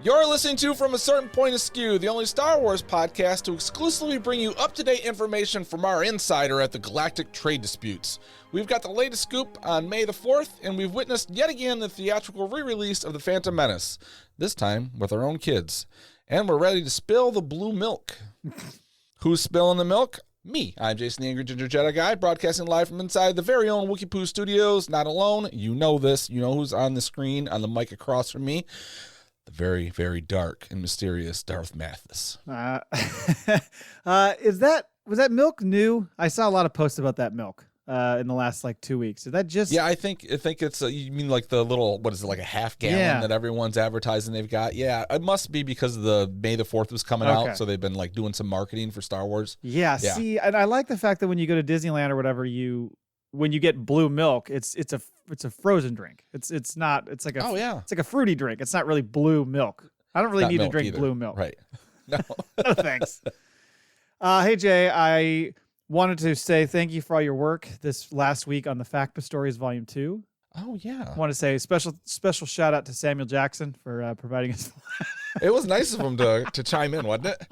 You're listening to From a Certain Point Askew, the only Star Wars podcast to exclusively bring you up-to-date information from our insider at the Galactic Trade Disputes. We've got the latest scoop on May the 4th, and we've witnessed yet again the theatrical re-release of the Phantom Menace, this time with our own kids. And we're ready to spill the blue milk. Who's spilling the milk? Me. I'm Jason the Angry Ginger Jedi Guy, broadcasting live from inside the very own Wookiee Studios. Not alone. You know this. You know who's on the screen, on the mic across from me. The very, very dark and mysterious Darth Mathis. Was that milk new? I saw a lot of posts about that milk in the last 2 weeks. Is that just? Yeah, I think it's. You mean like the little, what is it, like a half gallon that everyone's advertising they've got? Yeah, it must be because the May the 4th was coming out, so they've been doing some marketing for Star Wars. Yeah. See, and I like the fact that when you go to Disneyland or whatever, when you get blue milk, it's a frozen drink. It's like a fruity drink. It's not really blue milk. I don't really need to drink blue milk. Right. No. No thanks. Hey Jay, I wanted to say thank you for all your work this last week on the FACPAtoids Volume 2. Oh yeah. I want to say special shout out to Samuel Jackson for providing us. It was nice of him to chime in, wasn't it?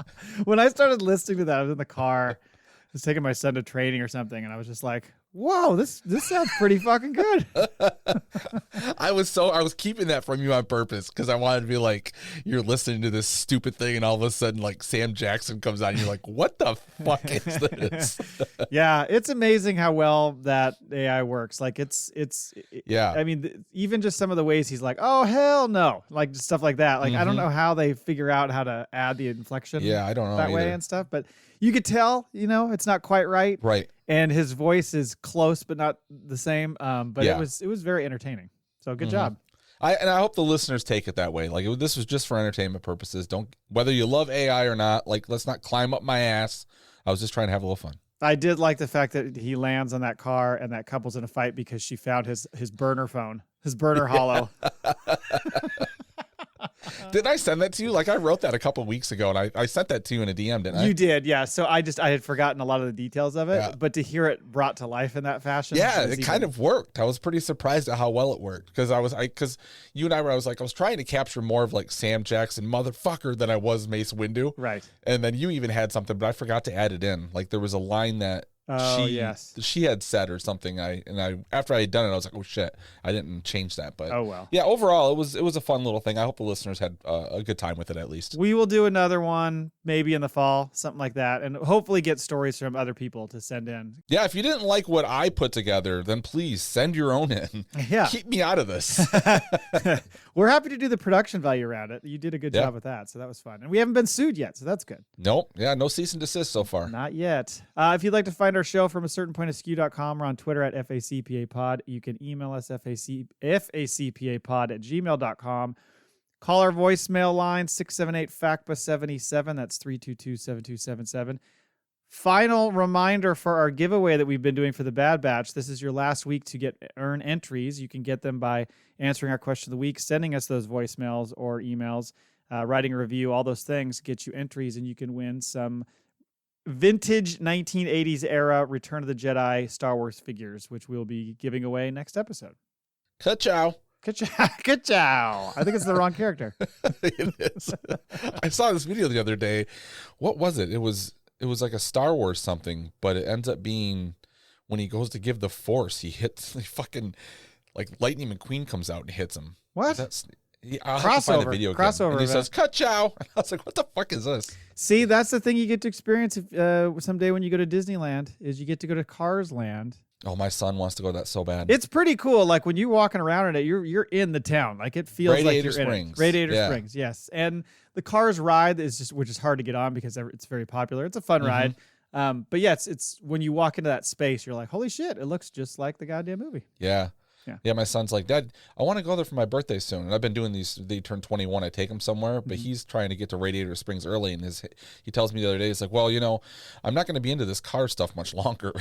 When I started listening to that, I was in the car. I was taking my son to training or something, and I was just like, whoa, this sounds pretty fucking good. I was keeping that from you on purpose because I wanted to be like, you're listening to this stupid thing, and all of a sudden, Sam Jackson comes on, and you're like, what the fuck is this? Yeah, it's amazing how well that AI works. Yeah. I mean, even just some of the ways he's like, oh, hell no. Just stuff like that. I don't know how they figure out how to add the inflection I don't know that way and stuff, but you could tell, it's not quite right. Right. And his voice is close, but not the same. But it was very entertaining. So good job. I hope the listeners take it that way. This was just for entertainment purposes. Whether you love AI or not, let's not climb up my ass. I was just trying to have a little fun. I did like the fact that he lands on that car and that couple's in a fight because she found his burner phone, his burner hollow. Did I send that to you? I wrote that a couple of weeks ago, and I sent that to you in a DM, didn't I? You did, yeah. So I had forgotten a lot of the details of it, but to hear it brought to life in that fashion. Yeah, it kind of worked. I was pretty surprised at how well it worked because you and I was trying to capture more of Sam Jackson motherfucker than I was Mace Windu. Right. And then you even had something, but I forgot to add it in. There was a line that she had said or something. After I had done it, I was like, oh shit, I didn't change that. But oh well. Yeah, overall it was a fun little thing. I hope the listeners had a good time with it at least. We will do another one maybe in the fall, something like that, and hopefully get stories from other people to send in. Yeah, if you didn't like what I put together, then please send your own in. Yeah, keep me out of this. We're happy to do the production value around it. You did a good job with that, so that was fun, and we haven't been sued yet, so that's good. Nope. Yeah, no cease and desist so far. Not yet. If you'd like to find our show from a certain point askew.com or on Twitter at FACPApod. You can email us FACPApod@gmail.com. Call our voicemail line 678-FACPA77. That's 322-7277. Final reminder for our giveaway that we've been doing for the Bad Batch. This is your last week to earn entries. You can get them by answering our question of the week, sending us those voicemails or emails, writing a review. All those things get you entries, and you can win some vintage 1980s era Return of the Jedi Star Wars figures, which we'll be giving away next episode. Ka-chow. Ka-chow. I think it's the wrong character. It is. I saw this video the other day. What was it? It was like a Star Wars something, but it ends up being when he goes to give the Force, he fucking Lightning McQueen comes out and hits him. What? I'll have to find the video again. Crossover. And he says, "Ka-chow." And I was like, what the fuck is this? See, that's the thing you get to experience someday when you go to Disneyland, is you get to go to Cars Land. Oh, my son wants to go to that so bad. It's pretty cool. When you walking around in it, you're in the town. It feels like you're Springs. in it. Radiator Springs, yes. And the Cars ride which is hard to get on because it's very popular. It's a fun ride. But yeah, it's when you walk into that space, you're like, holy shit, it looks just like the goddamn movie. Yeah. Yeah, my son's like, Dad, I want to go there for my birthday soon. And I've been doing these, they turn 21, I take him somewhere, but he's trying to get to Radiator Springs early. And he tells me the other day, he's like, well, I'm not going to be into this car stuff much longer.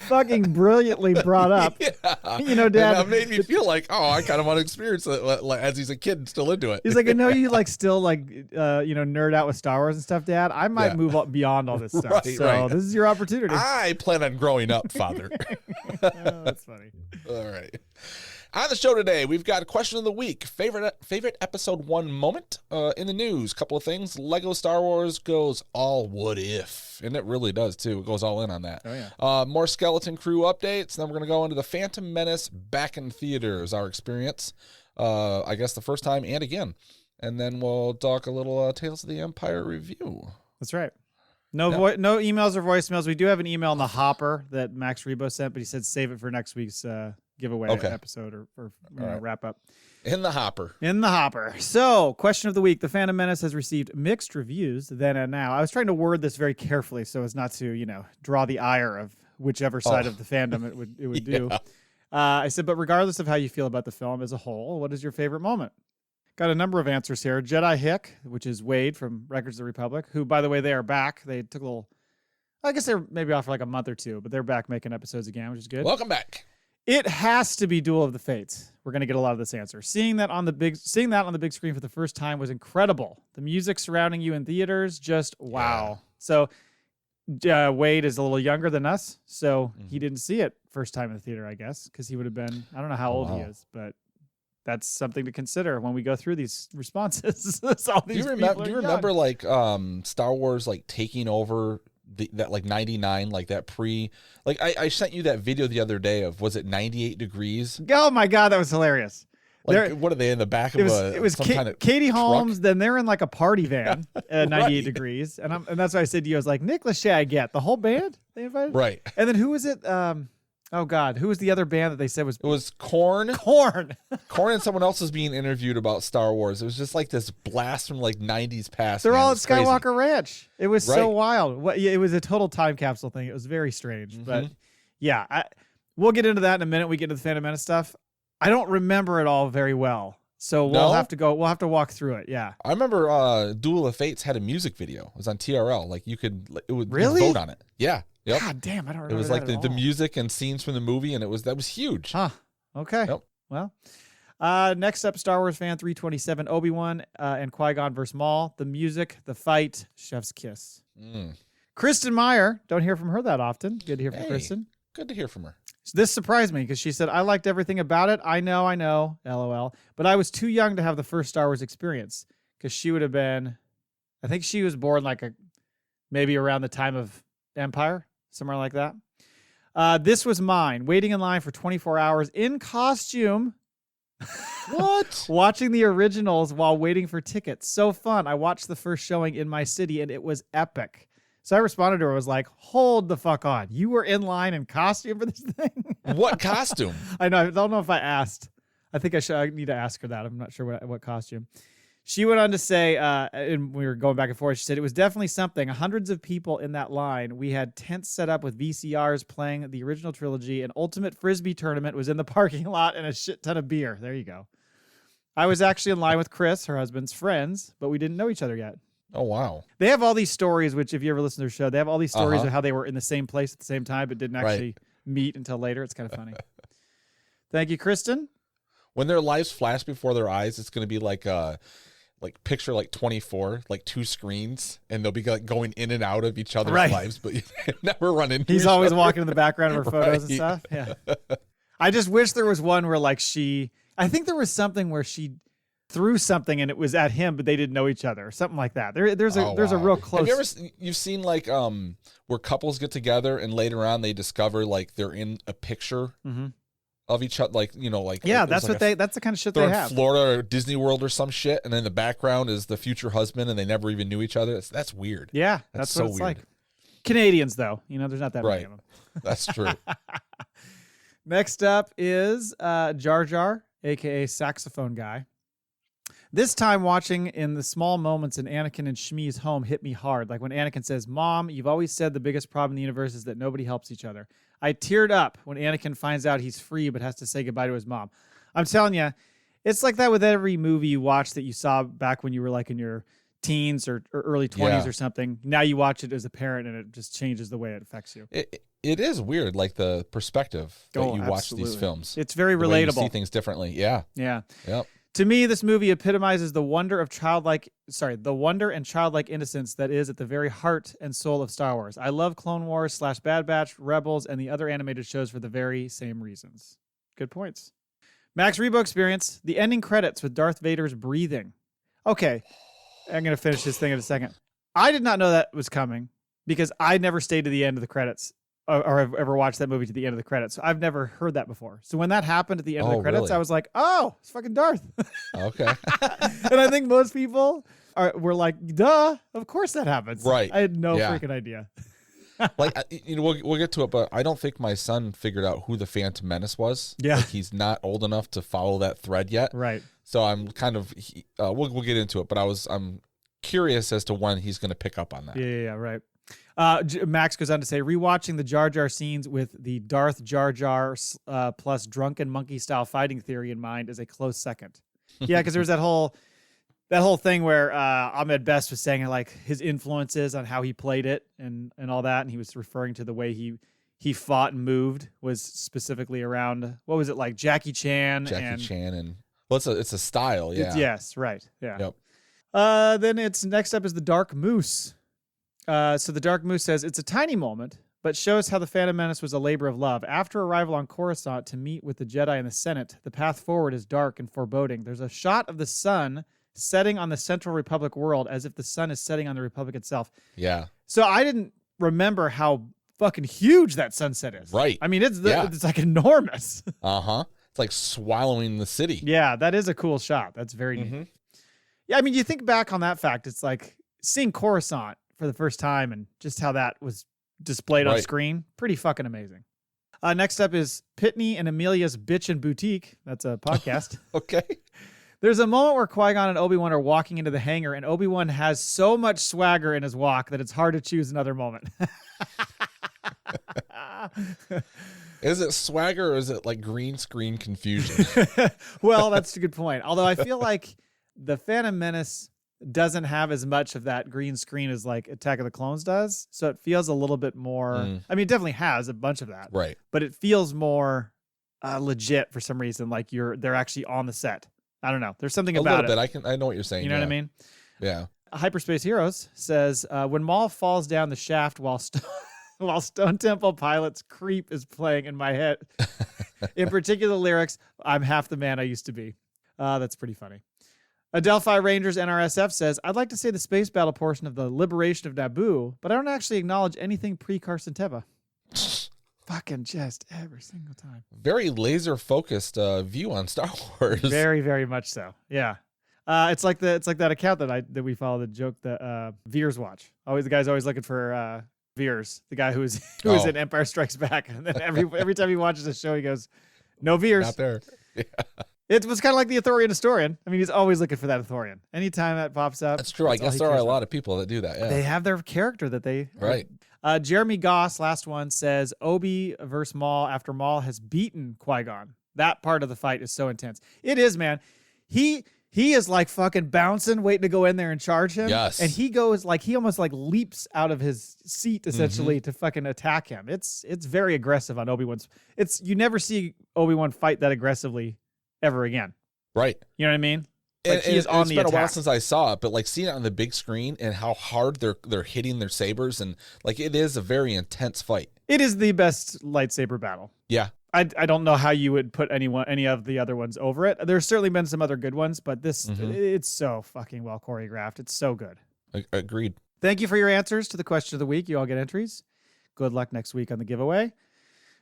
Fucking brilliantly brought up. Yeah. Dad. And that made me feel like, I kind of want to experience it as he's a kid and still into it. He's like, I know you still nerd out with Star Wars and stuff, Dad. I might move up beyond all this stuff. Right. This is your opportunity. I plan on growing up, Father. Oh, that's funny. All right. On the show today, we've got a question of the week. Favorite episode 1 moment in the news. Couple of things. Lego Star Wars goes all what if. And it really does, too. It goes all in on that. Oh, yeah. More Skeleton Crew updates. Then we're going to go into the Phantom Menace back in theaters, our experience. I guess the first time and again. And then we'll talk a little Tales of the Empire review. That's right. No emails or voicemails. We do have an email in the hopper that Max Rebo sent, but he said save it for next week's giveaway episode or wrap up. In the hopper. In the hopper. So, question of the week. The Phantom Menace has received mixed reviews then and now. I was trying to word this very carefully so as not to, draw the ire of whichever side of the fandom it would do. I said, but regardless of how you feel about the film as a whole, what is your favorite moment? Got a number of answers here. Jedi Hick, which is Wade from Records of the Republic, who, by the way, they are back. They took a little, I guess they're maybe off for like a month or two, but they're back making episodes again, which is good. Welcome back. It has to be Duel of the Fates. We're going to get a lot of this answer. Seeing that on the big screen for the first time was incredible. The music surrounding you in theaters, just wow. Yeah. So Wade is a little younger than us, so he didn't see it first time in the theater, I guess, because he would have been, I don't know how old he is, but that's something to consider when we go through these responses. Do you remember like Star Wars like taking over that like 99, like that I sent you that video the other day of, was it 98 degrees? Oh my God, that was hilarious. Like, what are they in the back of it was kind of Katie Holmes, truck? then they're in like a party van at 98 degrees. And that's what I said to you. I was like, Nick Lachey, I get the whole band they invited. Right. And then who was it? Oh God, who was the other band that they said was? It was Korn. Korn And someone else was being interviewed about Star Wars. It was just like this blast from like 90s past. They're all at crazy. Skywalker Ranch. It was so wild. It was a total time capsule thing. It was very strange, but yeah, we'll get into that in a minute. We get into the Phantom Menace stuff. I don't remember it all very well, so we'll have to walk through it. Yeah, I remember Duel of Fates had a music video. It was on TRL. Like you could vote on it. Yeah. Yep. God damn, I don't remember. It was like the music and scenes from the movie, and that was huge. Huh. Okay. Yep. Well, next up, Star Wars fan 327, Obi-Wan and Qui-Gon versus Maul. The music, the fight, chef's kiss. Kristen Meyer, don't hear from her that often. Good to hear from Kristen. Good to hear from her. So this surprised me because she said, I liked everything about it. I know, LOL. But I was too young to have the first Star Wars experience because she would have been, I think she was born maybe around the time of Empire. Somewhere like that. This was mine. Waiting in line for 24 hours in costume. What? Watching the originals while waiting for tickets. So fun. I watched the first showing in my city and it was epic. So I responded to her. I was like, hold the fuck on. You were in line in costume for this thing? What costume? I know. I don't know if I asked. I think I need to ask her that. I'm not sure what costume. She went on to say, and we were going back and forth, she said, it was definitely something. Hundreds of people in that line. We had tents set up with VCRs playing the original trilogy. An ultimate Frisbee tournament was in the parking lot and a shit ton of beer. There you go. I was actually in line with Chris, her husband's friends, but we didn't know each other yet. Oh, wow. They have all these stories, which if you ever listen to their show, they have all these stories of how they were in the same place at the same time, but didn't actually meet until later. It's kind of funny. Thank you, Kristen. When their lives flash before their eyes, it's going to be like picture 24, like 2 screens, and they'll be like going in and out of each other's lives, but you never run into He's each always other. Walking in the background of her photos and stuff. Yeah. I just wish there was one where I think there was something where she threw something and it was at him, but they didn't know each other or something like that. There's a real close. Have you've seen where couples get together and later on they discover like they're in a picture of each other, that's the kind of shit they have. They're in Florida or Disney World or some shit, and in the background is the future husband, and they never even knew each other. That's weird. Yeah, that's so what it's weird. like. Canadians, though, there's not that many of them. That's true. Next up is Jar Jar, aka Saxophone Guy. This time watching in the small moments in Anakin and Shmi's home hit me hard. Like when Anakin says, Mom, you've always said the biggest problem in the universe is that nobody helps each other. I teared up when Anakin finds out he's free but has to say goodbye to his mom. I'm telling you, it's like that with every movie you watch that you saw back when you were like in your teens or early 20s or something. Now you watch it as a parent and it just changes the way it affects you. It is weird, like the perspective that you watch these films. It's very relatable. Way you see things differently. Yeah. Yeah. Yep. To me, this movie epitomizes the wonder and childlike innocence that is at the very heart and soul of Star Wars. I love Clone Wars / Bad Batch, Rebels, and the other animated shows for the very same reasons. Good points. Max Rebo experience, the ending credits with Darth Vader's breathing. Okay, I'm going to finish this thing in a second. I did not know that was coming because I never stayed to the end of the credits or have ever watched that movie to the end of the credits. So I've never heard that before. So when that happened at the end of the credits, really? I was like, oh, it's fucking Darth. Okay. And I think most people were like, duh, of course that happens. Right. I had no Yeah. freaking idea. Like, we'll get to it, but I don't think my son figured out who the Phantom Menace was. Yeah. Like, he's not old enough to follow that thread yet. Right. So I'm kind of, we'll get into it, but I'm curious as to when he's going to pick up on that. Yeah, right. Max goes on to say, rewatching the Jar Jar scenes with the Darth Jar Jar plus drunken monkey style fighting theory in mind is a close second. Yeah, because there was that whole thing where Ahmed Best was saying like his influences on how he played it and all that, and he was referring to the way he fought and moved was specifically around, what was it, like Jackie Chan and well, it's a style, yeah. Yes, right, yeah. Yep. Then it's next up is the Dark Moose. So the Dark Moose says, it's a tiny moment, but shows how the Phantom Menace was a labor of love. After arrival on Coruscant to meet with the Jedi and the Senate, the path forward is dark and foreboding. There's a shot of the sun setting on the Central Republic world as if the sun is setting on the Republic itself. Yeah. So I didn't remember how fucking huge that sunset is. Right. I mean, it's like enormous. Uh-huh. It's like swallowing the city. Yeah, that is a cool shot. That's very neat. Yeah, I mean, you think back on that fact, it's like seeing Coruscant for the first time and just how that was displayed on screen. Pretty fucking amazing. Next up is Pitney and Amelia's Bitchin' Boutique. That's a podcast. Okay. There's a moment where Qui-Gon and Obi-Wan are walking into the hangar, and Obi-Wan has so much swagger in his walk that it's hard to choose another moment. Is it swagger or is it like green screen confusion? Well, that's a good point. Although I feel like the Phantom Menace doesn't have as much of that green screen as like Attack of the Clones does. So it feels a little bit more, I mean, it definitely has a bunch of that. Right. But it feels more legit for some reason. Like they're actually on the set. I don't know. There's something about it. A little bit. I know what you're saying. You know what I mean? Yeah. Hyperspace Heroes says, when Maul falls down the shaft while Stone Temple Pilots Creep is playing in my head, in particular lyrics, I'm half the man I used to be. That's pretty funny. Adelphi Rangers NRSF says, I'd like to say the space battle portion of the liberation of Naboo, but I don't actually acknowledge anything pre-Carson Teva. Fucking just every single time. Very laser focused view on Star Wars. Very, very much so. Yeah. It's like that account that we follow, the joke that Veers watch. The guy's always looking for Veers, the guy who was in Empire Strikes Back, and then every time he watches a show, he goes, "No Veers." Not there. Yeah. It was kind of like the Ithorian historian. I mean, he's always looking for that Ithorian. Anytime that pops up, that's true. I guess there are a lot of people that do that. Yeah, they have their character that they right. Jeremy Goss, last one, says Obi versus Maul after Maul has beaten Qui-Gon. That part of the fight is so intense. It is, man. He is like fucking bouncing, waiting to go in there and charge him. Yes. And he goes like, he almost like leaps out of his seat essentially to fucking attack him. It's very aggressive on Obi-Wan's. You never see Obi-Wan fight that aggressively ever again. Right. You know what I mean? Like and he is on the attack. It's been a while since I saw it, but like seeing it on the big screen and how hard they're hitting their sabers, and like it is a very intense fight. It is the best lightsaber battle. Yeah. I don't know how you would put any of the other ones over it. There's certainly been some other good ones, but this it's so fucking well choreographed. It's so good. Agreed. Thank you for your answers to the question of the week. You all get entries. Good luck next week on the giveaway.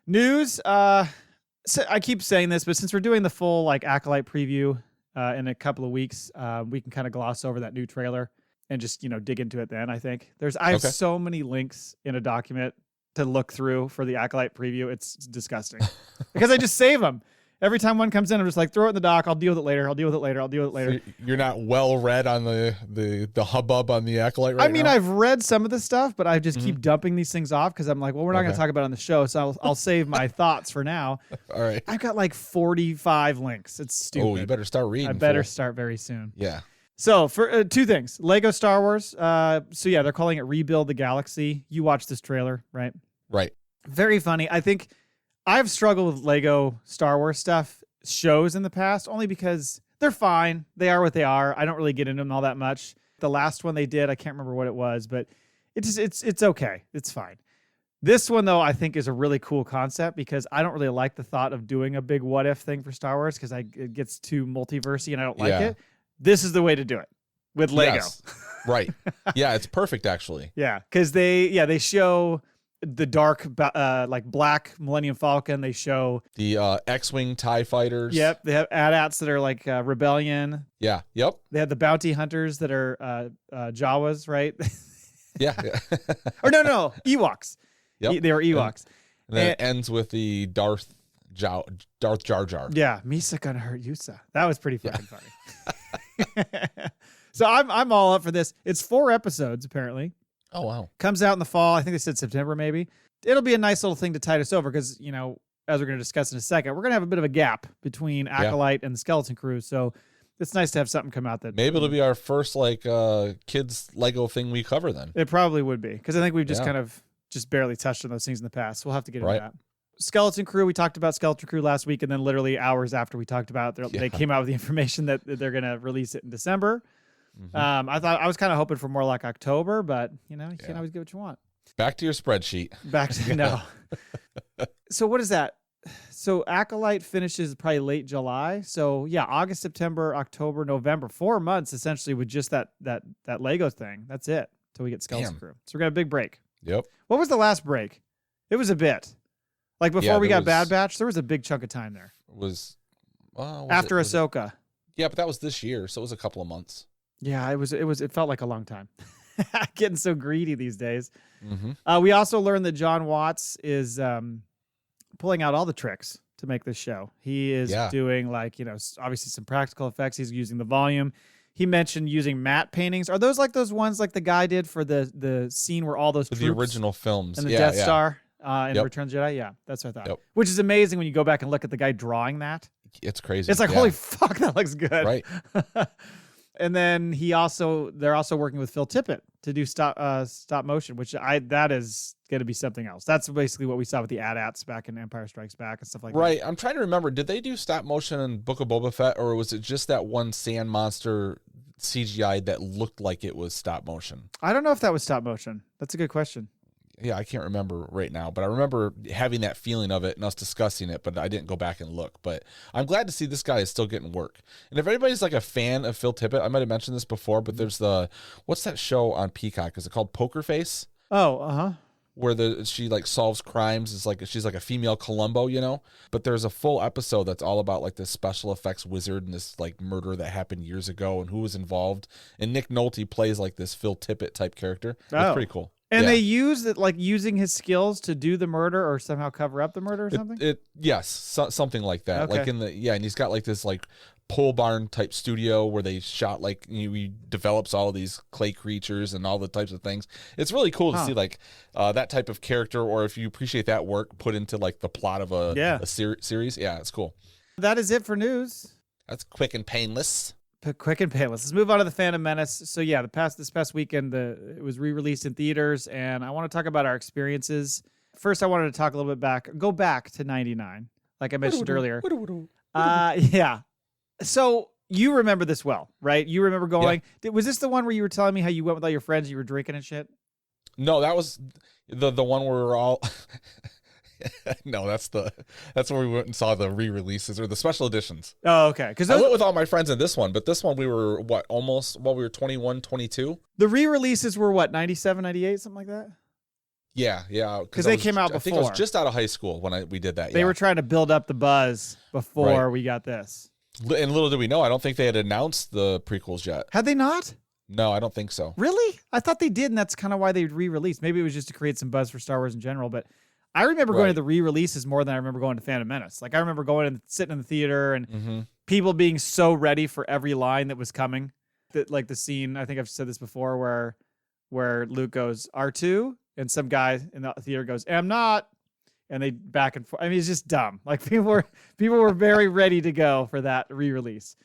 News. So I keep saying this, but since we're doing the full like Acolyte preview in a couple of weeks, we can kind of gloss over that new trailer and just dig into it then. I think I have so many links in a document to look through for the Acolyte preview. It's disgusting because I just save them. Every time one comes in, I'm just like, throw it in the doc. I'll deal with it later. So you're not well read on the hubbub on the Acolyte right now? I mean, I've read some of the stuff, but I just keep dumping these things off because I'm like, well, we're not going to talk about it on the show, so I'll save my thoughts for now. All right. I've got like 45 links. It's stupid. Oh, you better start reading. I better start very soon. Yeah. So for two things, Lego Star Wars. So yeah, they're calling it Rebuild the Galaxy. You watched this trailer, right? Right. Very funny. I think I've struggled with Lego Star Wars shows in the past, only because they're fine. They are what they are. I don't really get into them all that much. The last one they did, I can't remember what it was, but it's okay. It's fine. This one, though, I think is a really cool concept because I don't really like the thought of doing a big what if thing for Star Wars because it gets too multiversy and I don't like it. This is the way to do it with Lego. Yes. Right. Yeah, it's perfect actually. Yeah, because they show the dark like black Millennium Falcon. They show the X-Wing TIE fighters. Yep, they have AT-ATs that are like Rebellion. Yeah. Yep. They have the bounty hunters that are Jawas, right? Yeah. Or no, Ewoks. Yep. They were Ewoks. And then it ends with the Darth Jar Jar. Yeah, Misa gonna hurt Yusa. That was pretty fucking funny. So I'm all up for this. It's 4 episodes apparently. Oh wow. Comes out in the fall. I think they said September maybe. It'll be a nice little thing to tide us over because, you know, as we're going to discuss in a second, we're going to have a bit of a gap between Acolyte and the Skeleton Crew. So it's nice to have something come out that maybe it'll be our first like kids Lego thing we cover then. It probably would be because I think we've just kind of just barely touched on those things in the past. We'll have to get into that. Skeleton Crew, we talked about Skeleton Crew last week, and then literally hours after we talked about it, they came out with the information that they're going to release it in December. Mm-hmm. I was kind of hoping for more like October, but you know, you can't always get what you want. Back to your spreadsheet. Back to no. So what is that? So Acolyte finishes probably late July. So yeah, August, September, October, November, 4 months essentially with just that Lego thing. That's it till we get Skeleton Crew. So we're gonna have a big break. Yep. What was the last break? It was a bit. Like before we got Bad Batch, there was a big chunk of time there. Was after Ahsoka. Yeah, but that was this year, so it was a couple of months. Yeah, it felt like a long time. Getting so greedy these days. Mm-hmm. We also learned that John Watts is pulling out all the tricks to make this show. He is doing like, you know, obviously some practical effects. He's using the volume. He mentioned using matte paintings. Are those like those ones like the guy did for the scene where all those troops the original films and the Death Star in Return of the Jedi? Yeah, that's what I thought. Yep. Which is amazing when you go back and look at the guy drawing that. It's crazy. It's like, holy fuck, that looks good. Right. And then they're also working with Phil Tippett to do stop motion, which that is going to be something else. That's basically what we saw with the AT-ATs back in Empire Strikes Back and stuff like that. Right. I'm trying to remember. Did they do stop motion in Book of Boba Fett, or was it just that one sand monster CGI that looked like it was stop motion? I don't know if that was stop motion. That's a good question. Yeah, I can't remember right now, but I remember having that feeling of it and us discussing it, but I didn't go back and look. But I'm glad to see this guy is still getting work. And if anybody's like a fan of Phil Tippett, I might have mentioned this before, but there's what's that show on Peacock? Is it called Poker Face? Oh, Where she like solves crimes. It's like she's like a female Columbo, you know? But there's a full episode that's all about like this special effects wizard and this like murder that happened years ago and who was involved. And Nick Nolte plays like this Phil Tippett type character. It's pretty cool. And they use it like using his skills to do the murder or somehow cover up the murder or something? Something like that. Okay. Like and he's got like this like pole barn type studio where they shot like he develops all of these clay creatures and all the types of things. It's really cool to see like that type of character, or if you appreciate that work put into like the plot of a series. Yeah, it's cool. That is it for news. That's quick and painless. Quick and painless. Let's move on to the Phantom Menace. So yeah, this past weekend, it was re-released in theaters, and I want to talk about our experiences. First, I wanted to talk a little bit go back to 99, like I mentioned earlier. Yeah. So you remember this well, right? You remember going. Yeah. Was this the one where you were telling me how you went with all your friends, you were drinking and shit? No, that was the one where we're all. No, that's where we went and saw the re-releases or the special editions. Oh, okay. Because I went with all my friends in this one, but this one we were we were 21, 22. The re-releases were what, 97, 98, something like that? Yeah. Because they came out before. I think I was just out of high school when we did that. They were trying to build up the buzz before we got this. And little did we know, I don't think they had announced the prequels yet. Had they not? No, I don't think so. Really? I thought they did, and that's kind of why they re-released. Maybe it was just to create some buzz for Star Wars in general, but I remember going to the re-releases more than I remember going to Phantom Menace. Like I remember going and sitting in the theater and people being so ready for every line that was coming. That like the scene, I think I've said this before, where Luke goes R2 and some guy in the theater goes "I'm not," and they back and forth. I mean, it's just dumb. Like people were very ready to go for that re-release.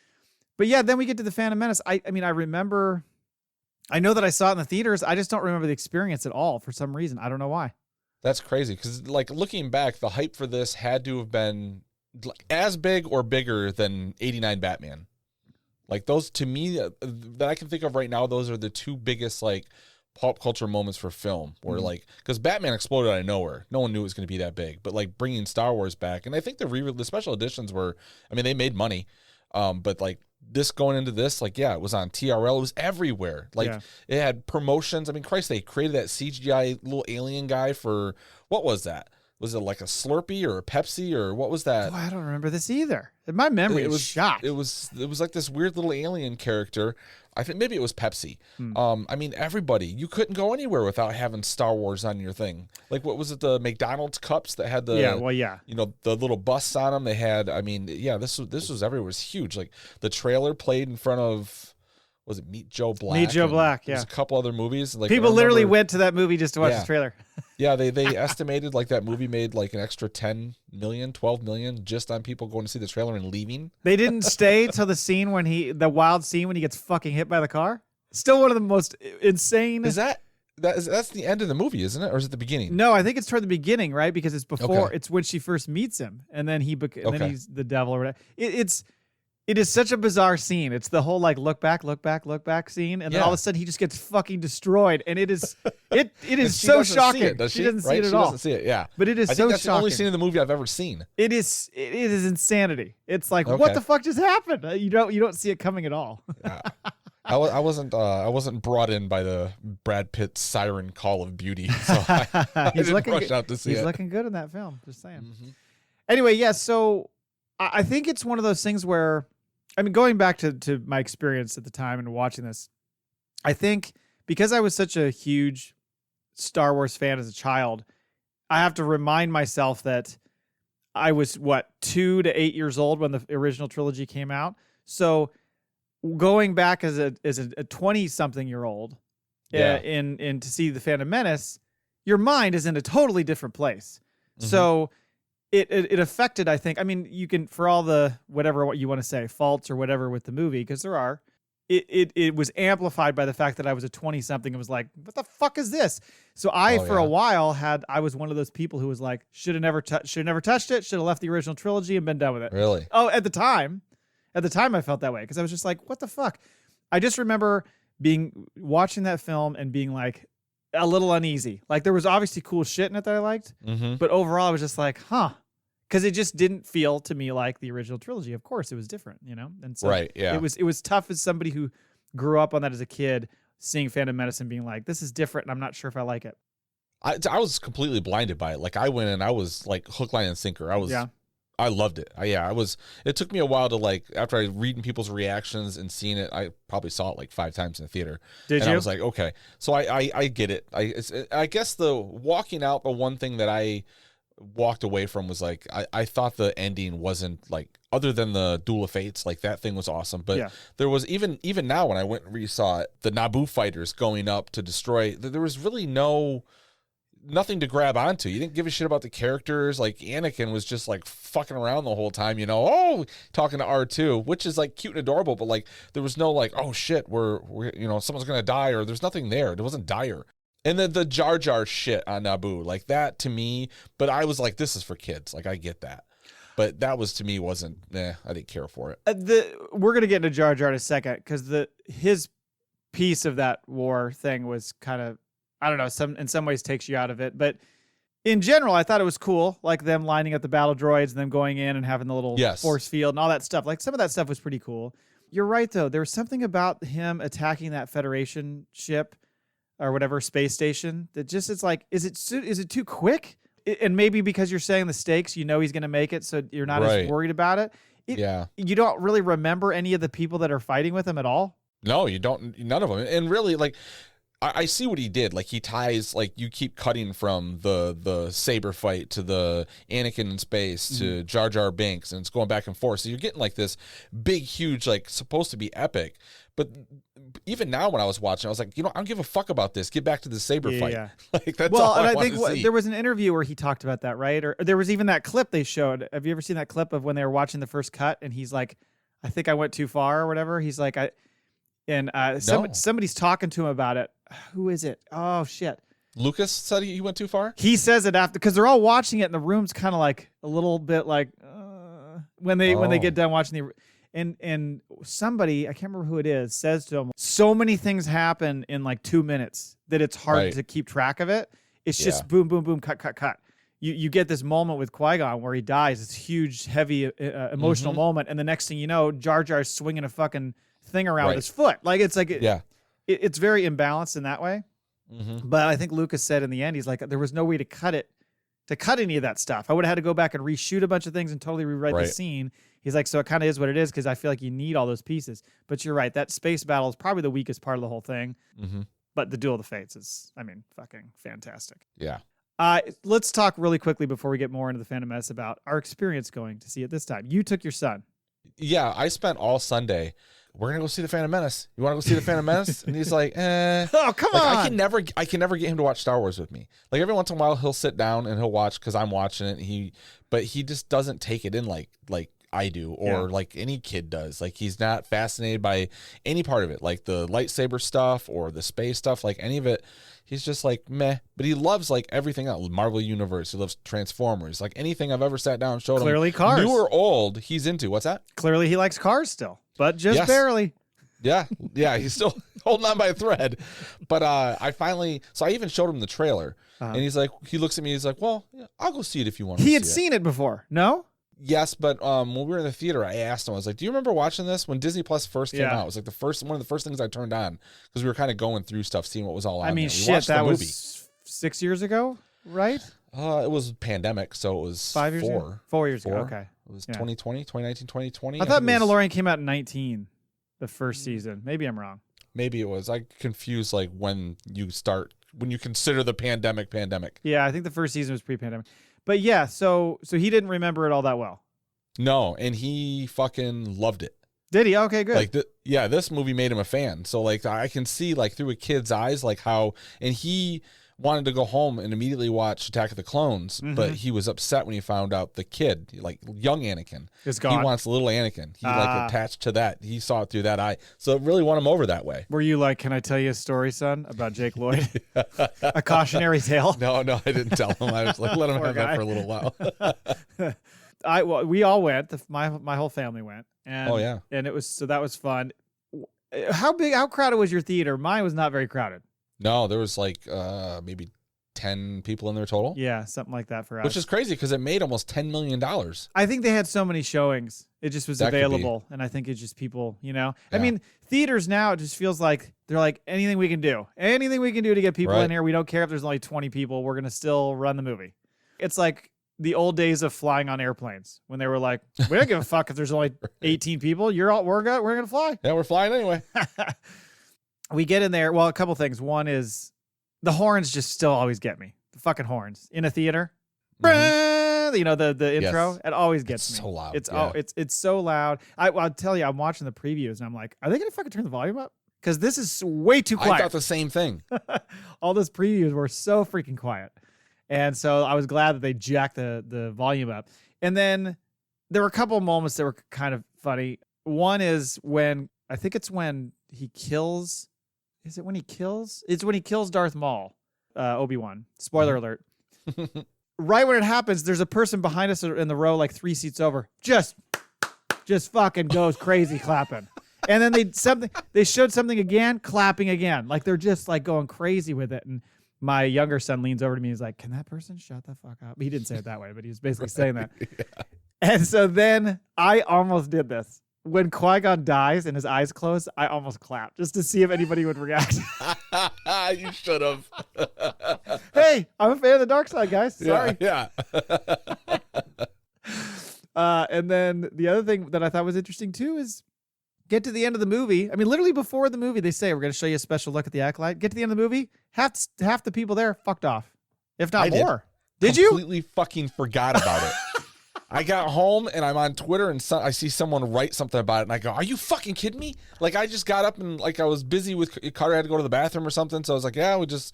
But yeah, then we get to the Phantom Menace. I mean, I remember. I know that I saw it in the theaters. I just don't remember the experience at all for some reason. I don't know why. That's crazy because, like, looking back, the hype for this had to have been as big or bigger than '89 Batman. Like those, to me, that I can think of right now, those are the two biggest like pop culture moments for film where like, because Batman exploded out of nowhere. No one knew it was going to be that big, but like bringing Star Wars back. And I think the special editions were, I mean, they made money. But like this going into this, like, yeah, it was on TRL. It was everywhere. Like it had promotions. I mean, Christ, they created that CGI little alien guy for, what was that? Was it like a Slurpee or a Pepsi or what was that? Oh, I don't remember this either. My memory is shot. It was like this weird little alien character. I think maybe it was Pepsi. I mean, everybody, you couldn't go anywhere without having Star Wars on your thing. Like, what was it? The McDonald's cups that had the, you know, the little busts on them. They had, I mean, yeah, this was everywhere. It was huge. Like the trailer played in front of, was it Meet Joe Black? Meet Joe Black, There's a couple other movies. Like people literally went to that movie just to watch the trailer. Yeah, they estimated like that movie made like an extra 10 million, 12 million just on people going to see the trailer and leaving. They didn't stay till the scene when the wild scene when he gets fucking hit by the car. Still one of the most insane. Is that's the end of the movie, isn't it? Or is it the beginning? No, I think it's toward the beginning, right? Because it's before, it's when she first meets him and then then he's the devil or whatever. It is such a bizarre scene. It's the whole like look back scene, and then all of a sudden he just gets fucking destroyed, and it is so shocking. Does she? She doesn't see it at all. She doesn't see it. Yeah, but it is I so think that's shocking. the only scene in the movie I've ever seen. It is insanity. It's like what the fuck just happened? You don't see it coming at all. Yeah. I wasn't brought in by the Brad Pitt siren call of beauty, so I didn't rush out to see it. He's looking good in that film. Just saying. Anyway, yeah. So I think it's one of those things where, I mean, going back to my experience at the time and watching this, I think because I was such a huge Star Wars fan as a child, I have to remind myself that I was 2 to 8 years old when the original trilogy came out. So going back as a 20-something-year-old in to see the Phantom Menace, your mind is in a totally different place. So it affected, I think, I mean, you can, for all the what you want to say, faults or whatever with the movie, because there are, it was amplified by the fact that I was a 20-something and was like, what the fuck is this? So for a while I was one of those people who was like, should have never touched it, should have left the original trilogy and been done with it. Really? Oh, at the time I felt that way because I was just like, what the fuck? I just remember watching that film and being like a little uneasy. Like there was obviously cool shit in it that I liked, but overall I was just like, because it just didn't feel to me like the original trilogy. Of course, it was different, you know? And so it was tough as somebody who grew up on that as a kid, seeing Phantom Menace and being like, this is different, and I'm not sure if I like it. I was completely blinded by it. Like, I went and I was like hook, line, and sinker. I loved it. It took me a while to like, after I reading people's reactions and seeing it, I probably saw it like 5 times in the theater. Did you? I was like, okay. So I get it. I guess the walking out, the one thing that I walked away from was like, I thought the ending wasn't like, other than the Duel of Fates, like that thing was awesome. But there was even now when I went and re-saw it, the Naboo fighters going up to destroy, there was really nothing to grab onto. You didn't give a shit about the characters. Like Anakin was just like fucking around the whole time, you know, talking to R2, which is like cute and adorable, but like there was no like, oh shit, we're you know, someone's gonna die, or there's nothing there. It wasn't dire. And then the Jar Jar shit on Naboo, like that to me, but I was like, this is for kids. Like I get that. But that was, to me, I didn't care for it. We're going to get into Jar Jar in a second, because his piece of that war thing was kind of, I don't know, in some ways takes you out of it. But in general, I thought it was cool, like them lining up the battle droids and them going in and having the little force field and all that stuff. Like some of that stuff was pretty cool. You're right, though. There was something about him attacking that Federation ship or whatever space station that just, it's like, is it too quick? And maybe because you're saying the stakes, you know he's going to make it, so you're not as worried about it. You don't really remember any of the people that are fighting with him at all? No, you don't. None of them. And really, like, I see what he did. Like, he ties, like, you keep cutting from the saber fight to the Anakin in space to Jar Jar Binks, and it's going back and forth. So you're getting, like, this big, huge, like, supposed to be epic. But even now when I was watching, I was like, you know, I don't give a fuck about this. Get back to the saber fight. Yeah. Like, that's all I want to see. There was an interview where he talked about that, right? Or there was even that clip they showed. Have you ever seen that clip of when they were watching the first cut and he's like, I think I went too far or whatever? He's like, somebody's talking to him about it. Who is it? Oh, shit. Lucas said he went too far? He says it after, because they're all watching it and the room's kind of like a little bit like when they get done watching And somebody, I can't remember who it is, says to him, so many things happen in like 2 minutes that it's hard to keep track of it. It's just boom, boom, boom, cut, cut, cut. You get this moment with Qui-Gon where he dies, this huge, heavy, emotional moment, and the next thing you know, Jar Jar's swinging a fucking thing around with his foot. Like, it's like, it's very imbalanced in that way. But I think Lucas said in the end, he's like, there was no way to cut any of that stuff. I would have had to go back and reshoot a bunch of things and totally rewrite the scene. He's like, so it kind of is what it is, because I feel like you need all those pieces. But you're right, that space battle is probably the weakest part of the whole thing. But the Duel of the Fates is, I mean, fucking fantastic. Yeah. Let's talk really quickly before we get more into the Phantom Menace about our experience going to see it this time. You took your son. Yeah, I spent all Sunday. We're gonna go see the Phantom Menace. You want to go see the Phantom Menace? And he's like, oh, come on. I can never get him to watch Star Wars with me. Like, every once in a while, he'll sit down and he'll watch because I'm watching it. But he just doesn't take it in like I do, or like any kid does. Like, he's not fascinated by any part of it, like the lightsaber stuff or the space stuff, like any of it. He's just like, meh. But he loves like everything else. Marvel Universe. He loves Transformers. Like, anything I've ever sat down and showed him. Clearly cars. New or old, he's into. What's that? Clearly he likes cars still, but just barely. Yeah. He's still holding on by a thread. But I even showed him the trailer. And he's like, he looks at me. He's like, well, I'll go see it if you want to see it. He had seen it before. No? Yes, but when we were in the theater, I asked him, I was like, do you remember watching this when Disney Plus first came out? It was like one of the first things I turned on, because we were kind of going through stuff, seeing what was all on. I mean, shit, that was 6 years ago, right? It was pandemic, so it was 5 years ago? 4 years ago, okay. It was 2019, 2020. I thought Mandalorian came out in 19, the first season. Maybe I'm wrong. Maybe it was. I confused like when you consider the pandemic. Yeah, I think the first season was pre-pandemic. But yeah, so he didn't remember it all that well. No, and he fucking loved it. Did he? Okay, good. Like, this movie made him a fan. So like, I can see like through a kid's eyes, like how, and he wanted to go home and immediately watch Attack of the Clones, but he was upset when he found out the kid, like young Anakin, is gone. He wants little Anakin. He like attached to that. He saw it through that eye. So it really won him over that way. Were you like, can I tell you a story, son, about Jake Lloyd? A cautionary tale? No, I didn't tell him. I was like, let him have that for a little while. We all went. My whole family went. And, and that was fun. How crowded was your theater? Mine was not very crowded. No, there was like maybe 10 people in there total. Yeah, something like that for us. Which is crazy because it made almost $10 million. I think they had so many showings. It just was available. And I think it's just people, Yeah. I mean, theaters now, it just feels like they're like, anything we can do. Anything we can do to get people in here. We don't care if there's only 20 people. We're going to still run the movie. It's like the old days of flying on airplanes when they were like, we don't give a fuck if there's only 18 people. We're going to fly. Yeah, we're flying anyway. We get in there. Well, a couple things. One is the horns just still always get me. The fucking horns in a theater. The intro. It always gets me. So loud. It's so loud. I'll tell you, I'm watching the previews and I'm like, are they going to fucking turn the volume up? Because this is way too quiet. I thought the same thing. All those previews were so freaking quiet. And so I was glad that they jacked the volume up. And then there were a couple of moments that were kind of funny. One is when he kills. Is it when he kills? It's when he kills Darth Maul, Obi-Wan. Spoiler alert. Right when it happens, there's a person behind us in the row, like 3 seats over, just fucking goes crazy clapping. And then they showed something again, clapping again. Like they're just like going crazy with it. And my younger son leans over to me. He's like, can that person shut the fuck up? He didn't say it that way, but he was basically saying that. And so then I almost did this. When Qui-Gon dies and his eyes close, I almost clapped just to see if anybody would react. You should have. Hey, I'm a fan of the dark side, guys. Sorry. Yeah. And then the other thing that I thought was interesting too is get to the end of the movie. I mean, literally before the movie, they say, we're going to show you a special look at the Acolyte. Get to the end of the movie, half the people there fucked off, if not more. Did you? Completely fucking forgot about it. I got home and I'm on Twitter and I see someone write something about it and I go, are you fucking kidding me? Like I just got up and like I was busy with Carter, had to go to the bathroom or something. So I was like, yeah, we just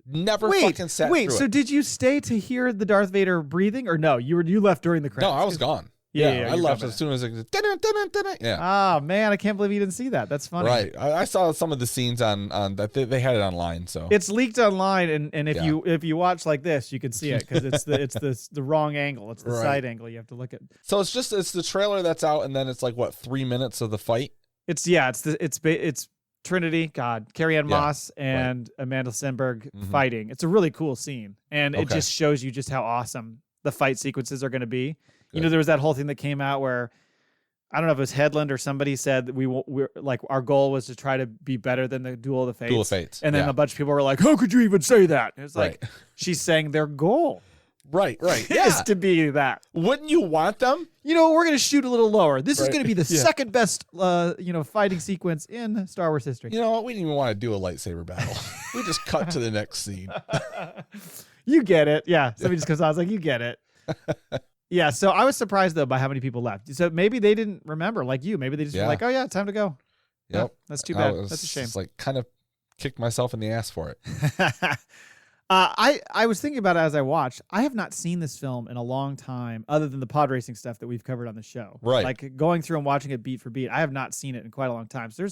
never fucking sat through it. So did you stay to hear the Darth Vader breathing or no? You left during the credits? No, I was gone. I left as soon as it. Yeah. Oh man, I can't believe you didn't see that. That's funny. Right. I saw some of the scenes on that they had it online. So it's leaked online, and if you watch like this, you can see it because it's the wrong angle. It's the side angle you have to look at. So it's the trailer that's out, and then it's like what 3 minutes of the fight. It's Trinity, Carrie-Anne Moss and Amanda Stenberg fighting. It's a really cool scene, and it just shows you just how awesome the fight sequences are going to be. Good. You know, there was that whole thing that came out where I don't know if it was Headland or somebody said that we're like our goal was to try to be better than the Duel of the Fates. Duel of Fates, and then a bunch of people were like, "How could you even say that?" And it's like she's saying their goal. Right. Is to be that. Wouldn't you want them? You know, we're going to shoot a little lower. This is going to be the second best, fighting sequence in Star Wars history. You know what? We didn't even want to do a lightsaber battle. We just cut to the next scene. You get it. Yeah. Somebody just comes out. I was like, you get it. Yeah. So I was surprised though by how many people left. So maybe they didn't remember like you. Maybe they just were like, oh yeah, it's time to go. Yep. Yeah, that's too bad. That's a shame. It's like kind of kicked myself in the ass for it. I was thinking about it as I watched. I have not seen this film in a long time, other than the pod racing stuff that we've covered on the show. Right. Like going through and watching it beat for beat. I have not seen it in quite a long time. So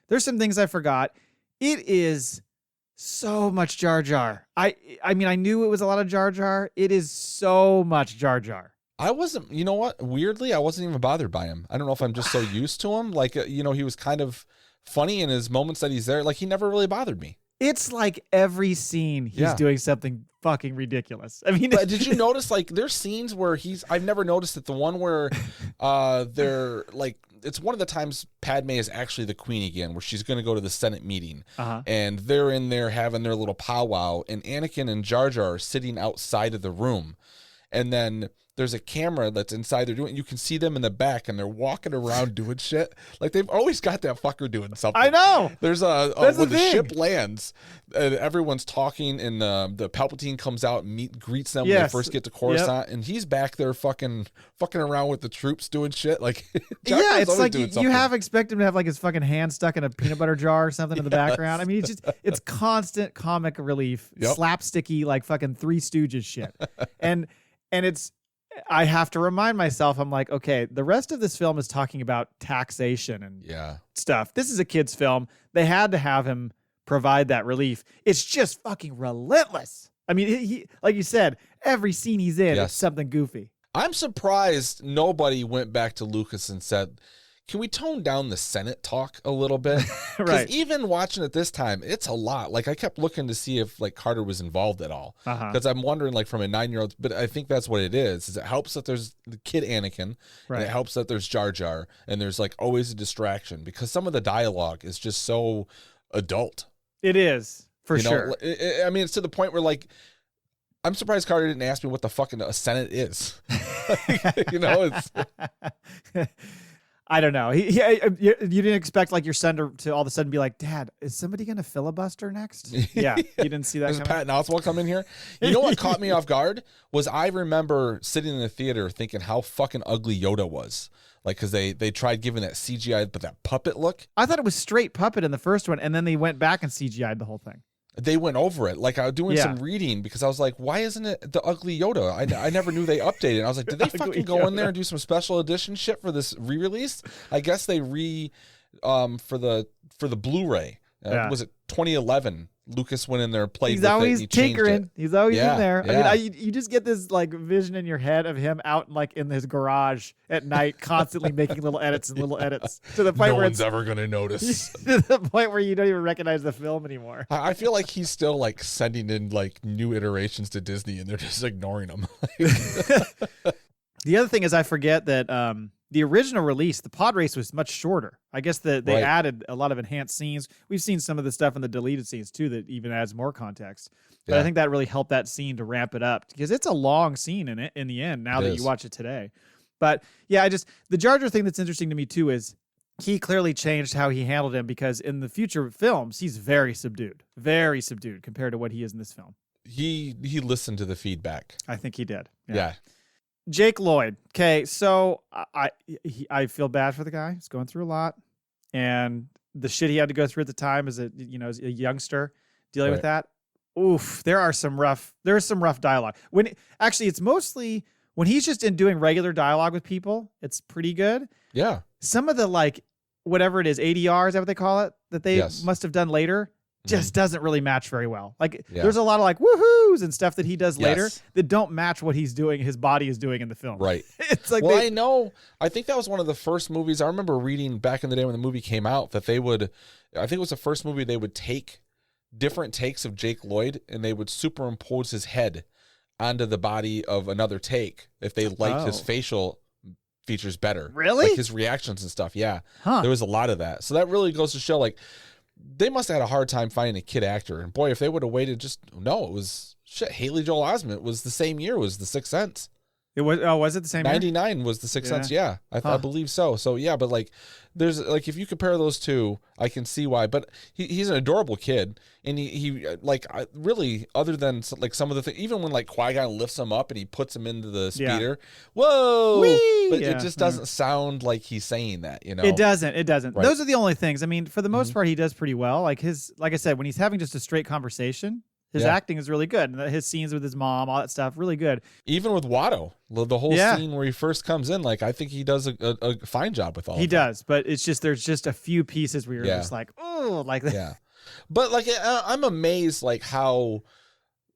there's some things I forgot. It is so much Jar Jar. I mean, I knew it was a lot of Jar Jar. It is so much Jar Jar. I wasn't, you know what? Weirdly, I wasn't even bothered by him. I don't know if I'm just so used to him. Like, he was kind of funny in his moments that he's there. Like, he never really bothered me. It's like every scene he's doing something fucking ridiculous. I mean, but did you notice like there's scenes where I've never noticed it. The one where they're like, it's one of the times Padme is actually the queen again, where she's going to go to the Senate meeting and they're in there having their little powwow, and Anakin and Jar Jar are sitting outside of the room. And then there's a camera that's inside. They're doing. You can see them in the back, and they're walking around doing shit. Like they've always got that fucker doing something. I know. There's when the ship lands, and everyone's talking, and the Palpatine comes out and greets them when they first get to Coruscant, and he's back there fucking around with the troops doing shit. Like it's like you have expect him to have like his fucking hand stuck in a peanut butter jar or something in the background. I mean, it's constant comic relief, slapsticky like fucking Three Stooges shit, and it's. I have to remind myself, I'm like, okay, the rest of this film is talking about taxation and stuff. This is a kid's film. They had to have him provide that relief. It's just fucking relentless. I mean, he like you said, every scene he's in, it's something goofy. I'm surprised nobody went back to Lucas and said, can we tone down the Senate talk a little bit? Because even watching it this time, it's a lot. Like I kept looking to see if like Carter was involved at all. Because I'm wondering like from a 9-year-old, but I think that's what it is it helps that there's the kid Anakin, and it helps that there's Jar Jar, and there's like always a distraction because some of the dialogue is just so adult. It is, for sure. I mean, it's to the point where like, I'm surprised Carter didn't ask me what the fuck a Senate is. It's... I don't know. You didn't expect like your son to all of a sudden be like, Dad, is somebody going to filibuster next? Yeah, you didn't see that coming? Patton Oswalt come in here? You know what caught me off guard was I remember sitting in the theater thinking how fucking ugly Yoda was. Like, because they tried giving that CGI, but that puppet look. I thought it was straight puppet in the first one, and then they went back and CGI'd the whole thing. They went over it. Like I was doing some reading because I was like, why isn't it the ugly Yoda? I never knew they updated it. I was like, did they fucking go in there and do some special edition shit for this re-release? I guess they for the Blu-ray. Was it 2011? Lucas went in there, played He's with always it. He tinkering. He's always in there. Yeah. I mean, you just get this like vision in your head of him out like in his garage at night, constantly making little edits and little edits to the point no where one's ever gonna notice. To the point where you don't even recognize the film anymore. I feel like he's still like sending in like new iterations to Disney, and they're just ignoring them. The other thing is, I forget that the original release, the pod race was much shorter. I guess that they added a lot of enhanced scenes. We've seen some of the stuff in the deleted scenes too that even adds more context. But I think that really helped that scene to ramp it up because it's a long scene in the end now that you watch it today. But yeah, the Jar Jar thing that's interesting to me too is he clearly changed how he handled him because in the future films, he's very subdued compared to what he is in this film. He listened to the feedback. I think he did. Yeah. Jake Lloyd. Okay, so I feel bad for the guy. He's going through a lot, and the shit he had to go through at the time as a youngster dealing with that. Oof, there's some rough dialogue. It's mostly When he's just in doing regular dialogue with people, it's pretty good. Yeah. Some of the like whatever it is, ADR, is that what they call it? That they must have done later, just doesn't really match very well. Like there's a lot of like woohoos and stuff that he does later that don't match what he's doing, his body is doing in the film. Right. It's like, well, I think that was one of the first movies. I remember reading back in the day when the movie came out that they would, I think it was the first movie they would take different takes of Jake Lloyd and they would superimpose his head onto the body of another take if they liked his facial features better. Really? Like his reactions and stuff. Yeah. There was a lot of that. So that really goes to show like they must have had a hard time finding a kid actor. And boy, if they would have waited it was Haley Joel Osment was the same year was The Sixth Sense. It was, was it the same 99 was The Sixth Sense. Yeah. I believe so. So yeah, but like there's like, if you compare those two, I can see why, but he's an adorable kid. And he like really, other than like some of the things, even when like Qui-Gon lifts him up and he puts him into the speeder, whoa, whee! But it just doesn't sound like he's saying that, you know? It doesn't. Right. Those are the only things. I mean, for the most part, he does pretty well. Like like I said, when he's having just a straight conversation, his acting is really good. And his scenes with his mom, all that stuff, really good. Even with Watto, the whole scene where he first comes in, like I think he does a fine job with all. He does, but it's just there's just a few pieces where you're just like, oh, like that. Yeah, but like I'm amazed like how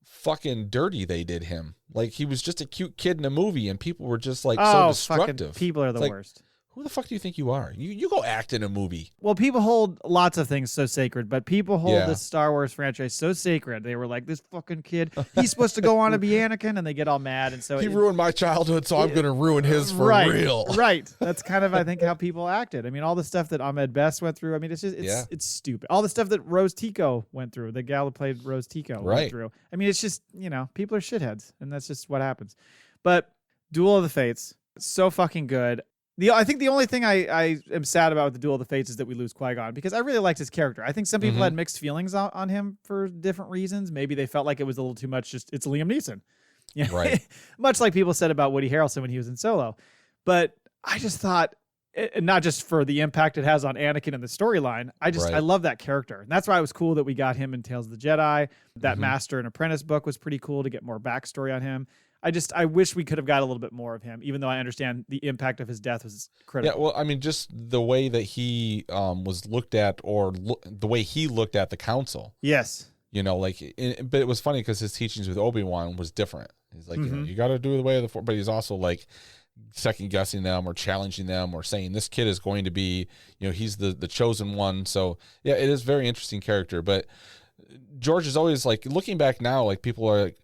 fucking dirty they did him. Like he was just a cute kid in a movie, and people were just like so destructive. People are the worst. Who the fuck do you think you are? You go act in a movie. Well, people hold lots of things so sacred, but people hold this Star Wars franchise so sacred. They were like, this fucking kid, he's supposed to go on to be Anakin, and they get all mad. And so he ruined my childhood, so I'm going to ruin his for real. Right. That's kind of, I think, how people acted. I mean, all the stuff that Ahmed Best went through, I mean, it's just, it's stupid. All the stuff that Rose Tico went through, the gal who played Rose Tico went through. I mean, it's just, people are shitheads, and that's just what happens. But Duel of the Fates, so fucking good. I think the only thing I am sad about with the Duel of the Fates is that we lose Qui-Gon, because I really liked his character. I think some people had mixed feelings on him for different reasons. Maybe they felt like it was a little too much. Just it's Liam Neeson, right? Much like people said about Woody Harrelson when he was in Solo. But I just thought, not just for the impact it has on Anakin and the storyline, I love that character, and that's why it was cool that we got him in Tales of the Jedi. That Master and Apprentice book was pretty cool to get more backstory on him. I wish we could have got a little bit more of him, even though I understand the impact of his death was critical. Yeah, well, I mean, just the way that he was looked at, or the way he looked at the council. Yes. But it was funny because his teachings with Obi-Wan was different. He's like, you got to do the way of the Force, but he's also like second guessing them or challenging them or saying this kid is going to be, he's the chosen one. So yeah, it is a very interesting character. But George is always like, looking back now, like people are like,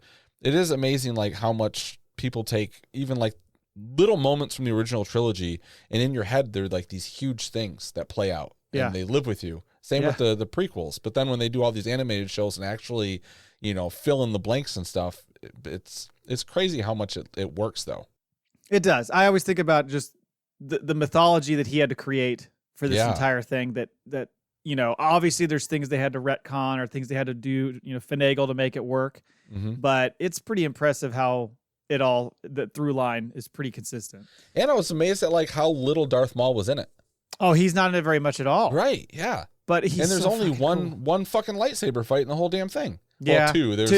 it is amazing, like how much people take even like little moments from the original trilogy, and in your head they're like these huge things that play out, and they live with you. Same with the prequels. But then when they do all these animated shows and actually, fill in the blanks and stuff, it's crazy how much it works though. It does. I always think about just the mythology that he had to create for this entire thing. That obviously there's things they had to retcon or things they had to do, finagle to make it work. But it's pretty impressive how the through line is pretty consistent. And I was amazed at like how little Darth Maul was in it. Oh, he's not in it very much at all. Right. Yeah. But there's only one fucking lightsaber fight in the whole damn thing. Yeah. Well, two. There's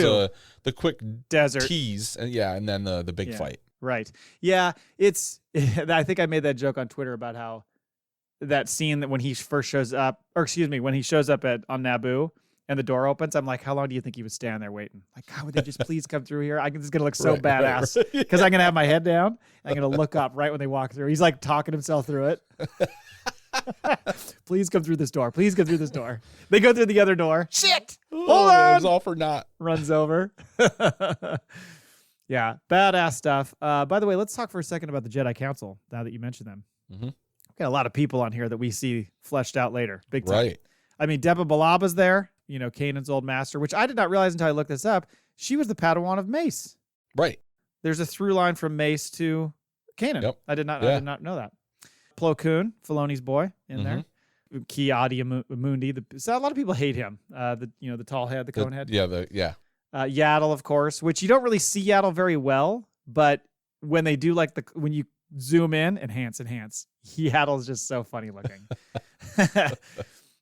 the quick desert tease, and then the big fight. Right. Yeah. I think I made that joke on Twitter about how that scene that when he first shows up, when he shows up on Naboo and the door opens, I'm like, how long do you think he was standing there waiting? Like, how would they just please come through here? This is going to look so badass because I'm going to have my head down. I'm going to look up right when they walk through. He's like talking himself through it. Please come through this door. Please come through this door. They go through the other door. Shit. Hold on. It was all for naught. Runs over. Yeah. Badass stuff. By the way, let's talk for a second about the Jedi Council now that you mentioned them. Got a lot of people on here that we see fleshed out later. Big time. Right. I mean, Depa Billabba's there, Kanan's old master, which I did not realize until I looked this up. She was the Padawan of Mace. Right. There's a through line from Mace to Kanan. Yep. I did not know that. Plo Koon, Filoni's boy, in there. Ki-Adi Mundi. So a lot of people hate him. The tall head, the cone head. Yaddle, of course, which you don't really see Yaddle very well, but when they do when you zoom in, enhance. Yaddle's just so funny looking.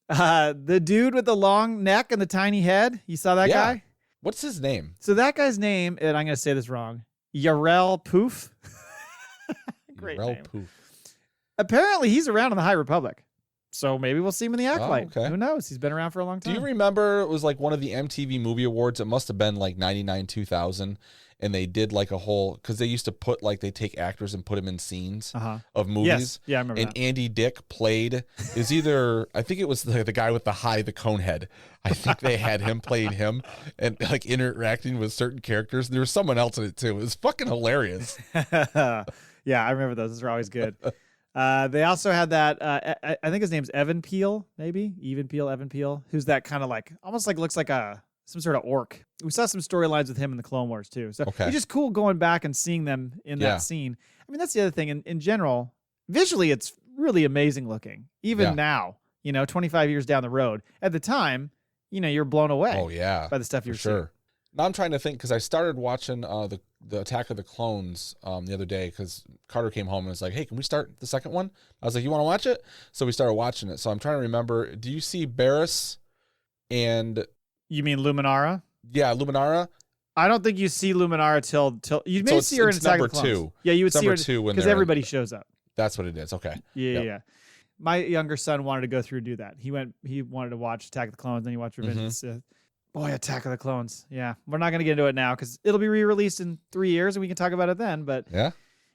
The dude with the long neck and the tiny head. You saw that guy? What's his name? So that guy's name, and I'm going to say this wrong, Yarel Poof. Great Rel name. Poof. Apparently, he's around in the High Republic. So maybe we'll see him in the Acolyte. okay. Who knows? He's been around for a long time. Do you remember it was like one of the MTV Movie Awards? It must have been like 99, 2000. And they did like a whole, because they used to put like, they take actors and put them in scenes of movies. Yes. Yeah, I remember and that. Andy Dick played, is either, I think it was the guy with the cone head. I think they had him playing him and like interacting with certain characters. There was someone else in it too. It was fucking hilarious. Yeah, I remember those. Those are always good. They also had that, I think his name's Evan Peel, maybe? Evan Peel, who's that kind of like, almost like looks like some sort of orc. We saw some storylines with him in the Clone Wars too. So it's just cool going back and seeing them in that scene. I mean, that's the other thing. In general, visually, it's really amazing looking. Even now, 25 years down the road. At the time, you're blown away. Oh, yeah. By the stuff you're seeing. Sure. Now I'm trying to think, because I started watching the Attack of the Clones the other day, because Carter came home and was like, hey, can we start the second one? I was like, you want to watch it? So we started watching it. So I'm trying to remember, do you see Barriss and... You mean Luminara? Yeah, Luminara. I don't think you see Luminara till you may see her in Attack of the Clones. Two. Yeah, you would see her because everybody shows up. That's what it is. Okay. Yeah. My younger son wanted to go through and do that. He wanted to watch Attack of the Clones, then he watched Revenge of the Sith. Boy, Attack of the Clones. Yeah, we're not going to get into it now because it'll be re-released in 3 years and we can talk about it then. But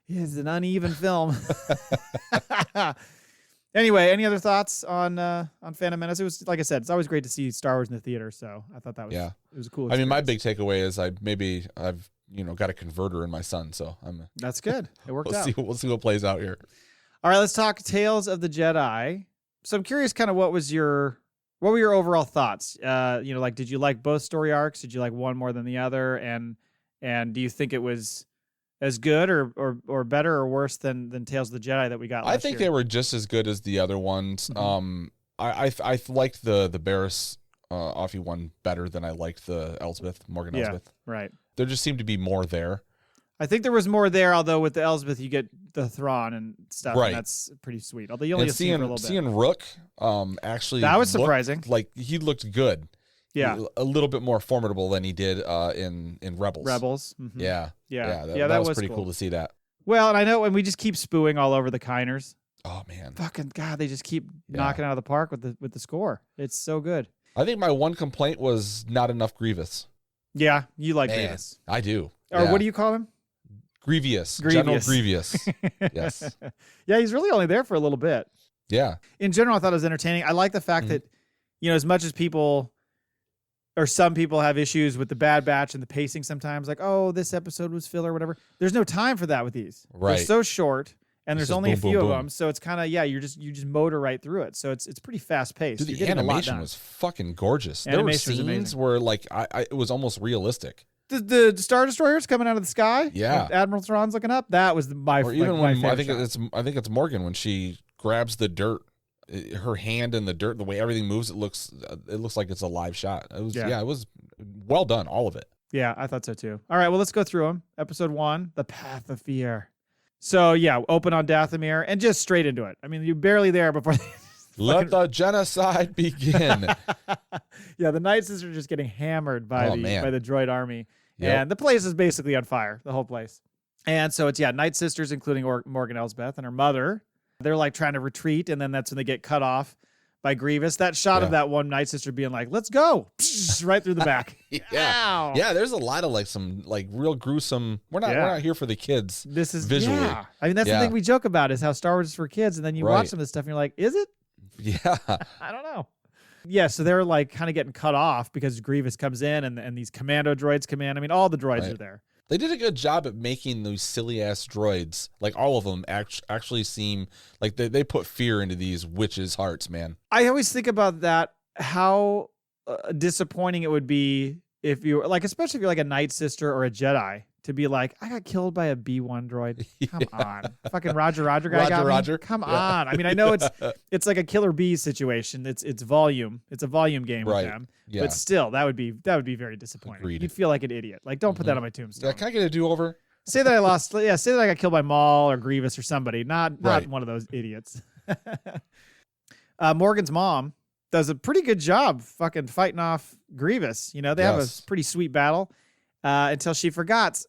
it's an uneven film. Anyway, any other thoughts on Phantom Menace? It was, like I said, it's always great to see Star Wars in the theater. So I thought that was it was a cool experience. I mean, my big takeaway is I've got a converter in my son, so that's good. It worked out. We'll see what plays out here. All right, let's talk Tales of the Jedi. So I'm curious, kind of what were your overall thoughts? Like, did you like both story arcs? Did you like one more than the other? And do you think it was as good or better or worse than Tales of the Jedi that we got last year? I think they were just as good as the other ones. I liked the Barriss Offie one better than I liked the Morgan Elsbeth. Right. There just seemed to be more there. I think there was more there, although with the Elsbeth you get the Thrawn and stuff, and that's pretty sweet. Although you only see him for a little bit. Seeing Rook actually that was surprising. Like he looked good. Yeah, a little bit more formidable than he did in Rebels. Yeah. That was pretty cool to see that. Well, and I know, and we just keep spooing all over the Kiners. Oh man, fucking God, they just keep knocking out of the park with the score. It's so good. I think my one complaint was not enough Grievous. Yeah, you like Grievous. I do. Or what do you call him? Grievous. General Grievous. Yes. Yeah, he's really only there for a little bit. Yeah. In general, I thought it was entertaining. I like the fact that, as much as people or some people have issues with the Bad Batch and the pacing sometimes, like, oh, this episode was filler or whatever. There's no time for that with these. Right. They're so short and there's only a few of boom. them. So it's kind of, you just motor right through it. So it's pretty fast paced. Dude, the animation was fucking gorgeous. There were scenes where like it was almost realistic. The Star Destroyers coming out of the sky. Yeah. Admiral Thrawn's looking up. That was my Or even my when I think shot. it's Morgan when she grabs the dirt, her hand in the dirt, the way everything moves, it looks like it's a live shot. It was it was well done, all of it. Yeah, I thought so too. All right, well, let's go through them. Episode 1, The Path of Fear. So open on Dathomir and just straight into it. I mean, you're barely there before. Let the genocide begin. Yeah, the Nightsisters are just getting hammered by the droid army. Yep. And the place is basically on fire, the whole place. And so it's, Nightsisters, including Morgan Elsbeth and her mother. They're like trying to retreat, and then that's when they get cut off by Grievous. That shot of that one Nightsister being like, let's go, right through the back. Yeah. Yeah, there's a lot of like some like real gruesome. We're not here for the kids. This is visually. Yeah. I mean, that's the thing we joke about is how Star Wars is for kids, and then you watch some of this stuff and you're like, is it? Yeah. I don't know. Yeah, so they're like kind of getting cut off because Grievous comes in and these commando droids come in. I mean, all the droids are there. They did a good job at making those silly ass droids, like all of them actually seem like they put fear into these witches' hearts, man. I always think about that, how disappointing it would be if you like, especially if you're like a Night Sister or a Jedi, to be like, I got killed by a B1 droid. Come on. Fucking Roger guy got me. Roger. Come on. I mean, I know it's like a Killer Bees situation. It's volume. It's a volume game with them. Yeah. But still, that would be very disappointing. Agreed. You'd feel like an idiot. Like, don't put that on my tombstone. Yeah, can I get a do-over? Say that I lost. Say that I got killed by Maul or Grievous or somebody. Not one of those idiots. Morgan's mom does a pretty good job fucking fighting off Grievous. They have a pretty sweet battle. until she forgets.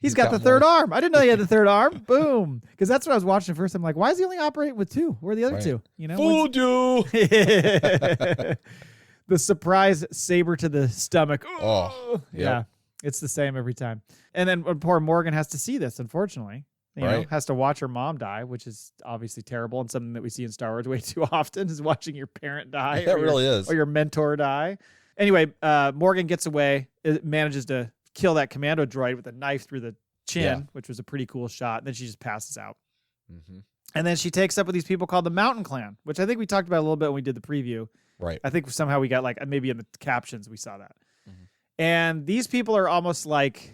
He's got the third arm. I didn't know he had the third arm. Boom. Because that's what I was watching first. I'm like, why is he only operating with two? Where are the other two? You know, Voodoo. The surprise saber to the stomach. Oh, yeah. It's the same every time. And then poor Morgan has to see this, unfortunately. You know, has to watch her mom die, which is obviously terrible and something that we see in Star Wars way too often is watching your parent die. That really is. Or your mentor die. Anyway, Morgan gets away, manages to kill that commando droid with a knife through the chin, which was a pretty cool shot. And then she just passes out. Mm-hmm. And then she takes up with these people called the Mountain Clan, which I think we talked about a little bit when we did the preview. Right. I think somehow we got like, maybe in the captions we saw that. Mm-hmm. And these people are almost like,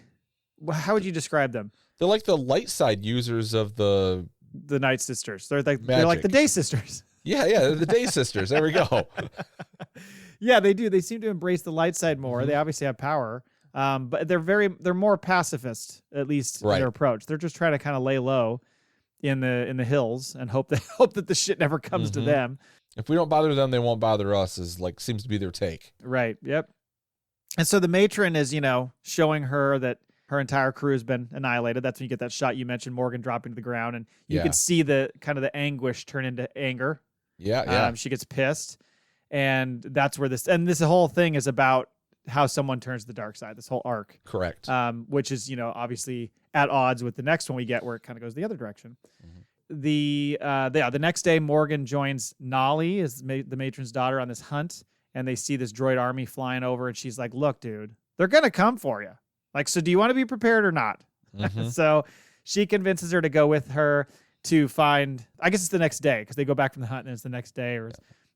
how would you describe them? They're like the light side users of the Nightsisters. They're like the Daysisters. Yeah, they're the Daysisters. There we go. Yeah, they do. They seem to embrace the light side more. Mm-hmm. They obviously have power. But they're more pacifist, at least in their approach. They're just trying to kind of lay low in the hills and hope that the shit never comes to them. If we don't bother them, they won't bother us, seems to be their take. Right. Yep. And so the matron is, showing her that her entire crew has been annihilated. That's when you get that shot you mentioned, Morgan dropping to the ground, and you can see the kind of the anguish turn into anger. Yeah. She gets pissed, and that's where this whole thing is about how someone turns to the dark side. This whole arc, correct. Which is obviously at odds with the next one we get, where it kind of goes the other direction. Mm-hmm. The next day, Morgan joins Nolly, is the matron's daughter, on this hunt, and they see this droid army flying over, and she's like, "Look, dude, they're gonna come for you. Like, so do you want to be prepared or not?" Mm-hmm. So she convinces her to go with her to find, I guess it's the next day, because they go back from the hunt and it's the next day, or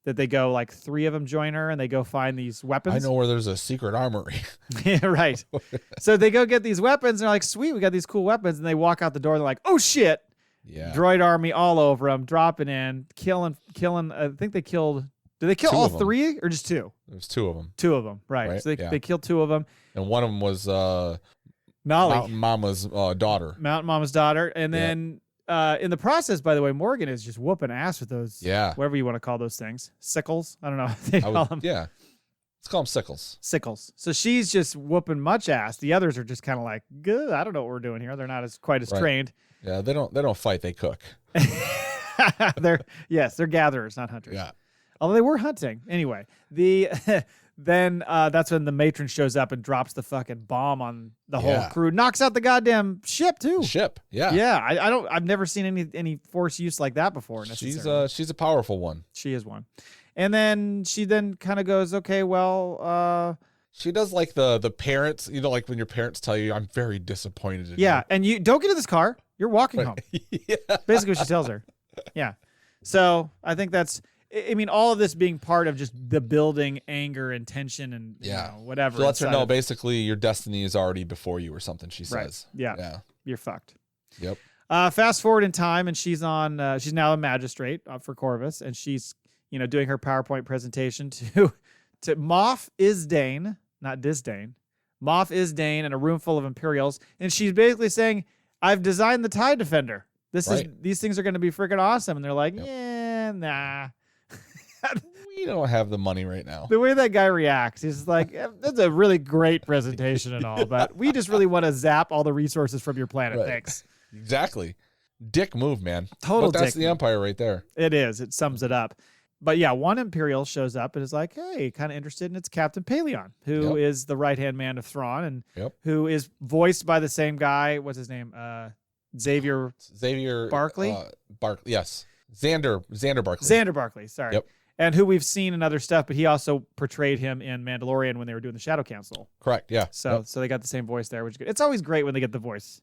that they go, like 3 of them join her and they go find these weapons. I know where there's a secret armory. Yeah, right. So they go get these weapons and they're like, sweet, we got these cool weapons. And they walk out the door and they're like, oh shit. Yeah. Droid army all over them, dropping in, killing. I think they killed, did they kill all 3 or just 2? It was 2 of them. 2 of them, right. So they killed 2 of them. And one of them was Nolly. Mountain Mama's daughter. Mountain Mama's daughter. And then in the process, by the way, Morgan is just whooping ass with those, whatever you want to call those things. Sickles? I don't know what they call them. Yeah. Let's call them sickles. Sickles. So she's just whooping much ass. The others are just kind of like, good, I don't know what we're doing here. They're not quite as trained. Yeah, they don't fight, they cook. They're gatherers, not hunters. Yeah. Although they were hunting. Anyway, then that's when the matron shows up and drops the fucking bomb on the whole crew, knocks out the goddamn ship too. Yeah. I've never seen any force use like that before. She's a powerful one. She is one. And then she kind of goes, okay, well, she does like the parents, like when your parents tell you, I'm very disappointed in you. And you don't get in this car. You're walking home. Yeah. Basically what she tells her. Yeah. So I think all of this being part of just the building anger and tension and whatever. She lets her know basically your destiny is already before you or something, she says. Right. Yeah. You're fucked. Yep. Fast forward in time and she's now a magistrate for Corvus, and she's, doing her PowerPoint presentation to Moff Isdane, not Disdain. Moff Isdane and a room full of Imperials. And she's basically saying, I've designed the TIE Defender. These things are going to be freaking awesome. And they're like, nah. We don't have the money right now. The way that guy reacts, he's like, that's a really great presentation and all, but we just really want to zap all the resources from your planet. Right. Thanks. Exactly. Dick move, man. Total dick. That's the Empire right there. It is. It sums it up. But yeah, one Imperial shows up and is like, hey, kind of interested, and it's Captain Paleon, who is the right-hand man of Thrawn, and who is voiced by the same guy. What's his name? Xavier Barkley? Barkley, yes. Xander Barkley. Xander Barkley, sorry. Yep. And who we've seen in other stuff, but he also portrayed him in Mandalorian when they were doing the Shadow Council. Correct, yeah. So they got the same voice there, which is good. It's always great when they get the voice.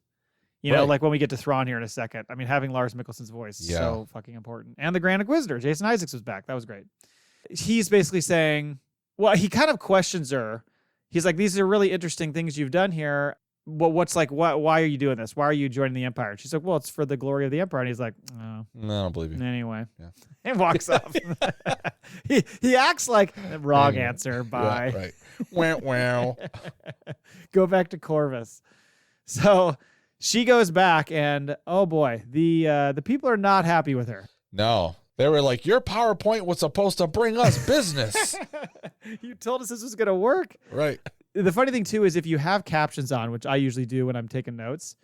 Like when we get to Thrawn here in a second. I mean, having Lars Mickelson's voice is so fucking important. And the Grand Inquisitor, Jason Isaacs, was back. That was great. He's basically saying, well, he kind of questions her. He's like, these are really interesting things you've done here. Why are you doing this? Why are you joining the Empire? She's like, well, it's for the glory of the Empire. And he's like, oh. No, I don't believe you. Anyway. Yeah. And walks off. he acts like, wrong answer, bye. Yeah, right. Wow. Go back to Corvus. So she goes back, and oh boy, the people are not happy with her. No, They were like, your PowerPoint was supposed to bring us business. You told us this was going to work. Right. The funny thing, too, is if you have captions on, which I usually do when I'm taking notes,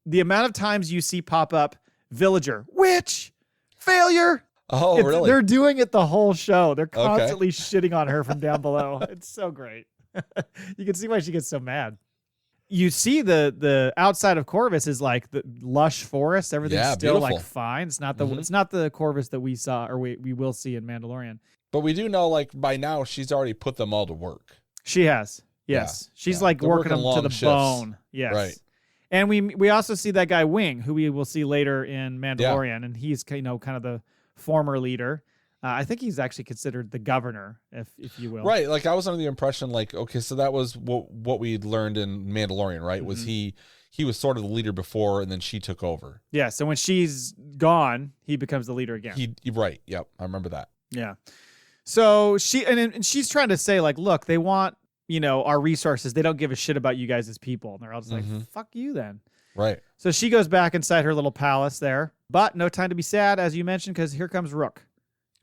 the amount of times you see pop up, villager, witch, failure. Oh, really? They're doing it the whole show. They're constantly shitting on her from down below. It's so great. You can see why she gets so mad. You see the outside of Corvus is like the lush forest. Everything's still beautiful. like fine. It's not the Corvus that we saw or we will see in Mandalorian. But we do know, like, by now she's already put them all to work. She has. Yes. She's like They're working them to the shifts. bone. Yes. Right. And we also see that guy Wing, who we will see later in Mandalorian, and he's kind of the former leader. I think he's actually considered the governor, if you will. Right. Like, I was under the impression, like, okay, so that was what we learned in Mandalorian, right? Was he was sort of the leader before, and then she took over. Yeah. So when she's gone, he becomes the leader again. Right. Yep. I remember that. Yeah. So she's trying to say, like, look, they want, our resources. They don't give a shit about you guys as people. And they're all just like, fuck you then. Right. So she goes back inside her little palace there, but no time to be sad, as you mentioned, because here comes Rook,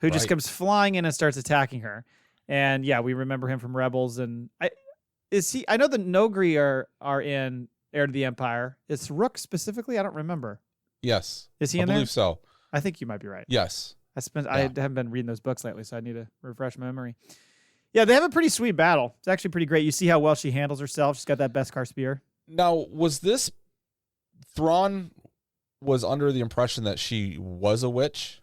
who just comes flying in and starts attacking her. And yeah, we remember him from Rebels. And I know the Nogri are in Heir to the Empire. Is Rook specifically? I don't remember. Yes. Is he in there? I believe so. I think you might be right. Yes. I haven't been reading those books lately, so I need to refresh my memory. Yeah, they have a pretty sweet battle. It's actually pretty great. You see how well she handles herself. She's got that Beskar spear. Now, was this Thrawn was under the impression that she was a witch,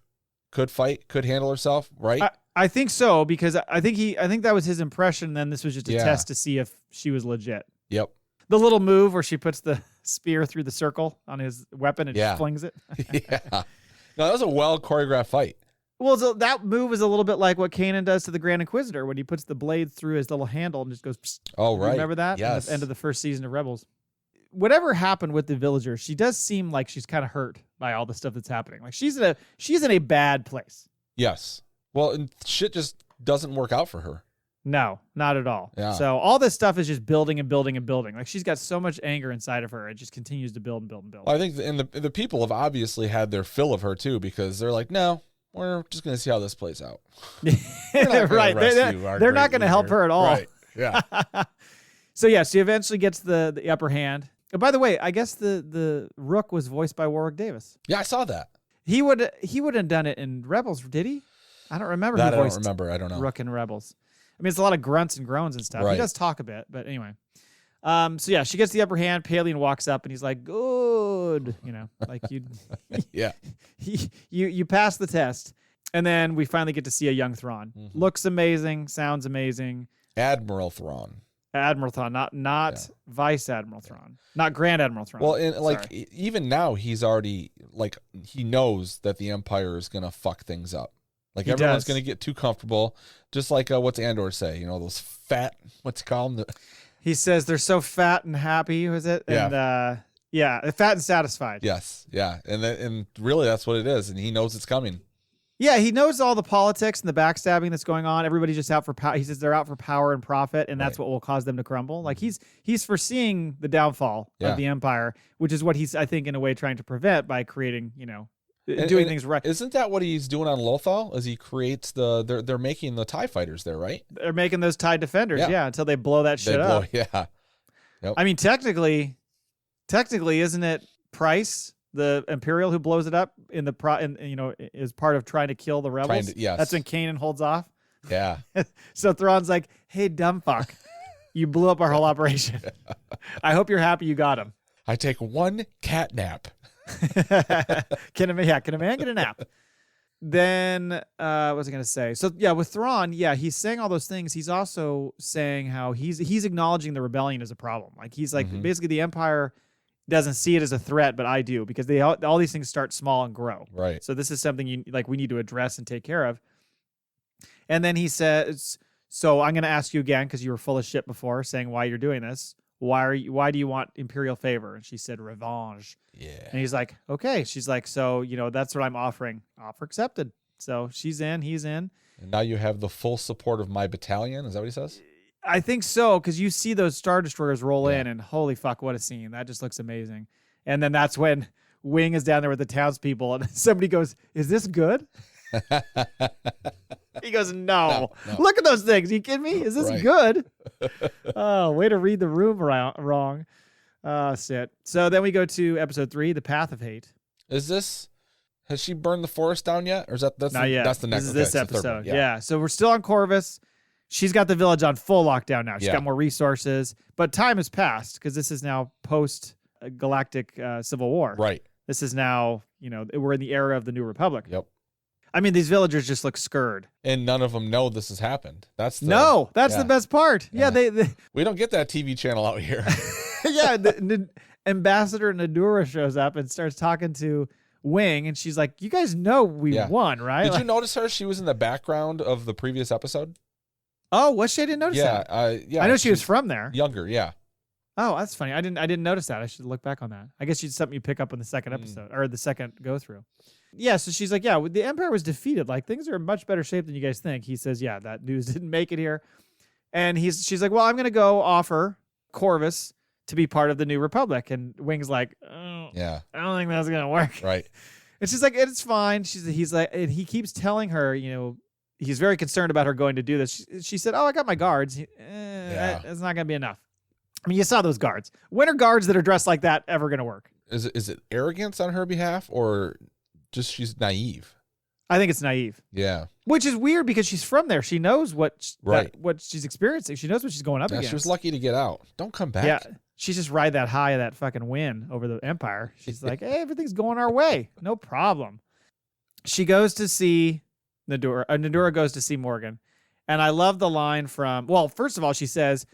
could fight, could handle herself, right? I think so, because I think that was his impression. And then this was just a test to see if she was legit. Yep. The little move where she puts the spear through the circle on his weapon and just flings it. Yeah. No, that was a well choreographed fight. Well, so that move is a little bit like what Kanan does to the Grand Inquisitor when he puts the blade through his little handle and just goes. Psst. Oh, right. Remember that? Yes. At the end of the first season of Rebels. Whatever happened with the villager, she does seem like she's kind of hurt by all the stuff that's happening. Like she's in a bad place. Yes. Well, and shit just doesn't work out for her. No, not at all. Yeah. So all this stuff is just building and building and building. Like she's got so much anger inside of her. It just continues to build and build and build. Well, I think the people have obviously had their fill of her too, because they're like, no, we're just going to see how this plays out. Right. They're not going to help her at all. Right. Yeah. So yeah, she eventually gets the upper hand. Oh, by the way, I guess the Rook was voiced by Warwick Davis. Yeah, I saw that. He would have done it in Rebels, did he? I don't remember. That I don't remember. I don't know. Rook in Rebels. I mean, it's a lot of grunts and groans and stuff. Right. He does talk a bit, but anyway. So yeah, she gets the upper hand. Palian walks up and he's like, "Good," like you. Yeah. You pass the test, and then we finally get to see a young Thrawn. Looks amazing, sounds amazing. Admiral Thrawn. Admiral Thrawn, not Vice Admiral Thrawn, not Grand Admiral Thrawn. Well, even now he's already he knows that the Empire is gonna fuck things up. Like everyone's gonna get too comfortable, just like what's Andor say? Those fat. What's he call them? He says they're so fat and happy. Was it? Yeah. And fat and satisfied. Yes. Yeah. And really that's what it is, and he knows it's coming. Yeah, he knows all the politics and the backstabbing that's going on. Everybody's just out for power. He says they're out for power and profit, and that's what will cause them to crumble. Like he's foreseeing the downfall of the Empire, which is what he's, I think, in a way trying to prevent by creating, doing things right. Isn't that what he's doing on Lothal? As he creates they're making the TIE fighters there, right? They're making those TIE defenders, until they blow that shit up. Yeah. Yep. I mean, technically, isn't it Price, the Imperial, who blows it up is part of trying to kill the rebels? Yes. That's when Kanan holds off. Yeah. So Thrawn's like, "Hey, dumb fuck, you blew up our whole operation. I hope you're happy you got him." I take one cat nap. Can a man get a nap? Then what was I going to say? So yeah, with Thrawn, he's saying all those things. He's also saying how he's acknowledging the rebellion as a problem. Like he's like basically the Empire doesn't see it as a threat, but I do, because all these things start small and grow. Right. So this is something we need to address and take care of. And then he says, "So I'm going to ask you again, because you were full of shit before, saying why you're doing this. Why do you want Imperial favor?" And she said, "Revenge." Yeah. And he's like, "Okay." She's like, "So, that's what I'm offering." Offer accepted. So she's in, he's in. And now you have the full support of my battalion. Is that what he says? I think so, because you see those Star Destroyers roll in, and holy fuck, what a scene. That just looks amazing. And then that's when Wing is down there with the townspeople, and somebody goes, "Is this good?" He goes, no. No. Look at those things. Are you kidding me? Is this Right. good? Oh, way to read the room wrong. Shit. So then we go to episode 3, The Path of Hate. Has she burned the forest down yet? Or that's Not yet. That's the next. This is okay, this it's the third episode. one. Yeah. So we're still on Corvus. She's got the village on full lockdown now. She's Yeah. got more resources, but time has passed because this is now post galactic Civil War. Right. This is now, we're in the era of the New Republic. Yep. I mean, these villagers just look scared. And none of them know this has happened. That's No, that's yeah. the best part. Yeah, Yeah. they We don't get that TV channel out here. yeah, the Ambassador Nadura shows up and starts talking to Wing, and she's like, "You guys know we Yeah. won, right?" Did Like, you notice her? She was in the background of the previous episode. oh, was she? I didn't notice Yeah, that. yeah. I know she was she's from there. younger. Yeah, Oh, that's funny. I didn't notice that. I should look back on that. I guess it's something you pick up in the second episode or the second go through. Yeah, so she's like, yeah, the Empire was defeated. Like, things are in much better shape than you guys think. He says, yeah, that news didn't make it here. And she's like, well, I'm going to go offer Corvus to be part of the New Republic. And Wing's like, oh, yeah, I don't think that's going to work. right. And she's like, it's fine. He's like, and he keeps telling her, he's very concerned about her going to do this. She said, oh, I got my guards. That's not going to be enough. I mean, you saw those guards. When are guards that are dressed like that ever going to work? Is it arrogance on her behalf or just she's naive? I think it's naive. Yeah, Which is weird because she's from there. She knows what Right. what she's experiencing. She knows what she's going up yeah. against. She was lucky to get out. Don't come back. Yeah. She's just ride that high of that fucking win over the Empire. She's like, hey, everything's going our way. No problem. She goes to see Nadura. Nadura goes to see Morgan. And I love the line from, well, first of all, she says,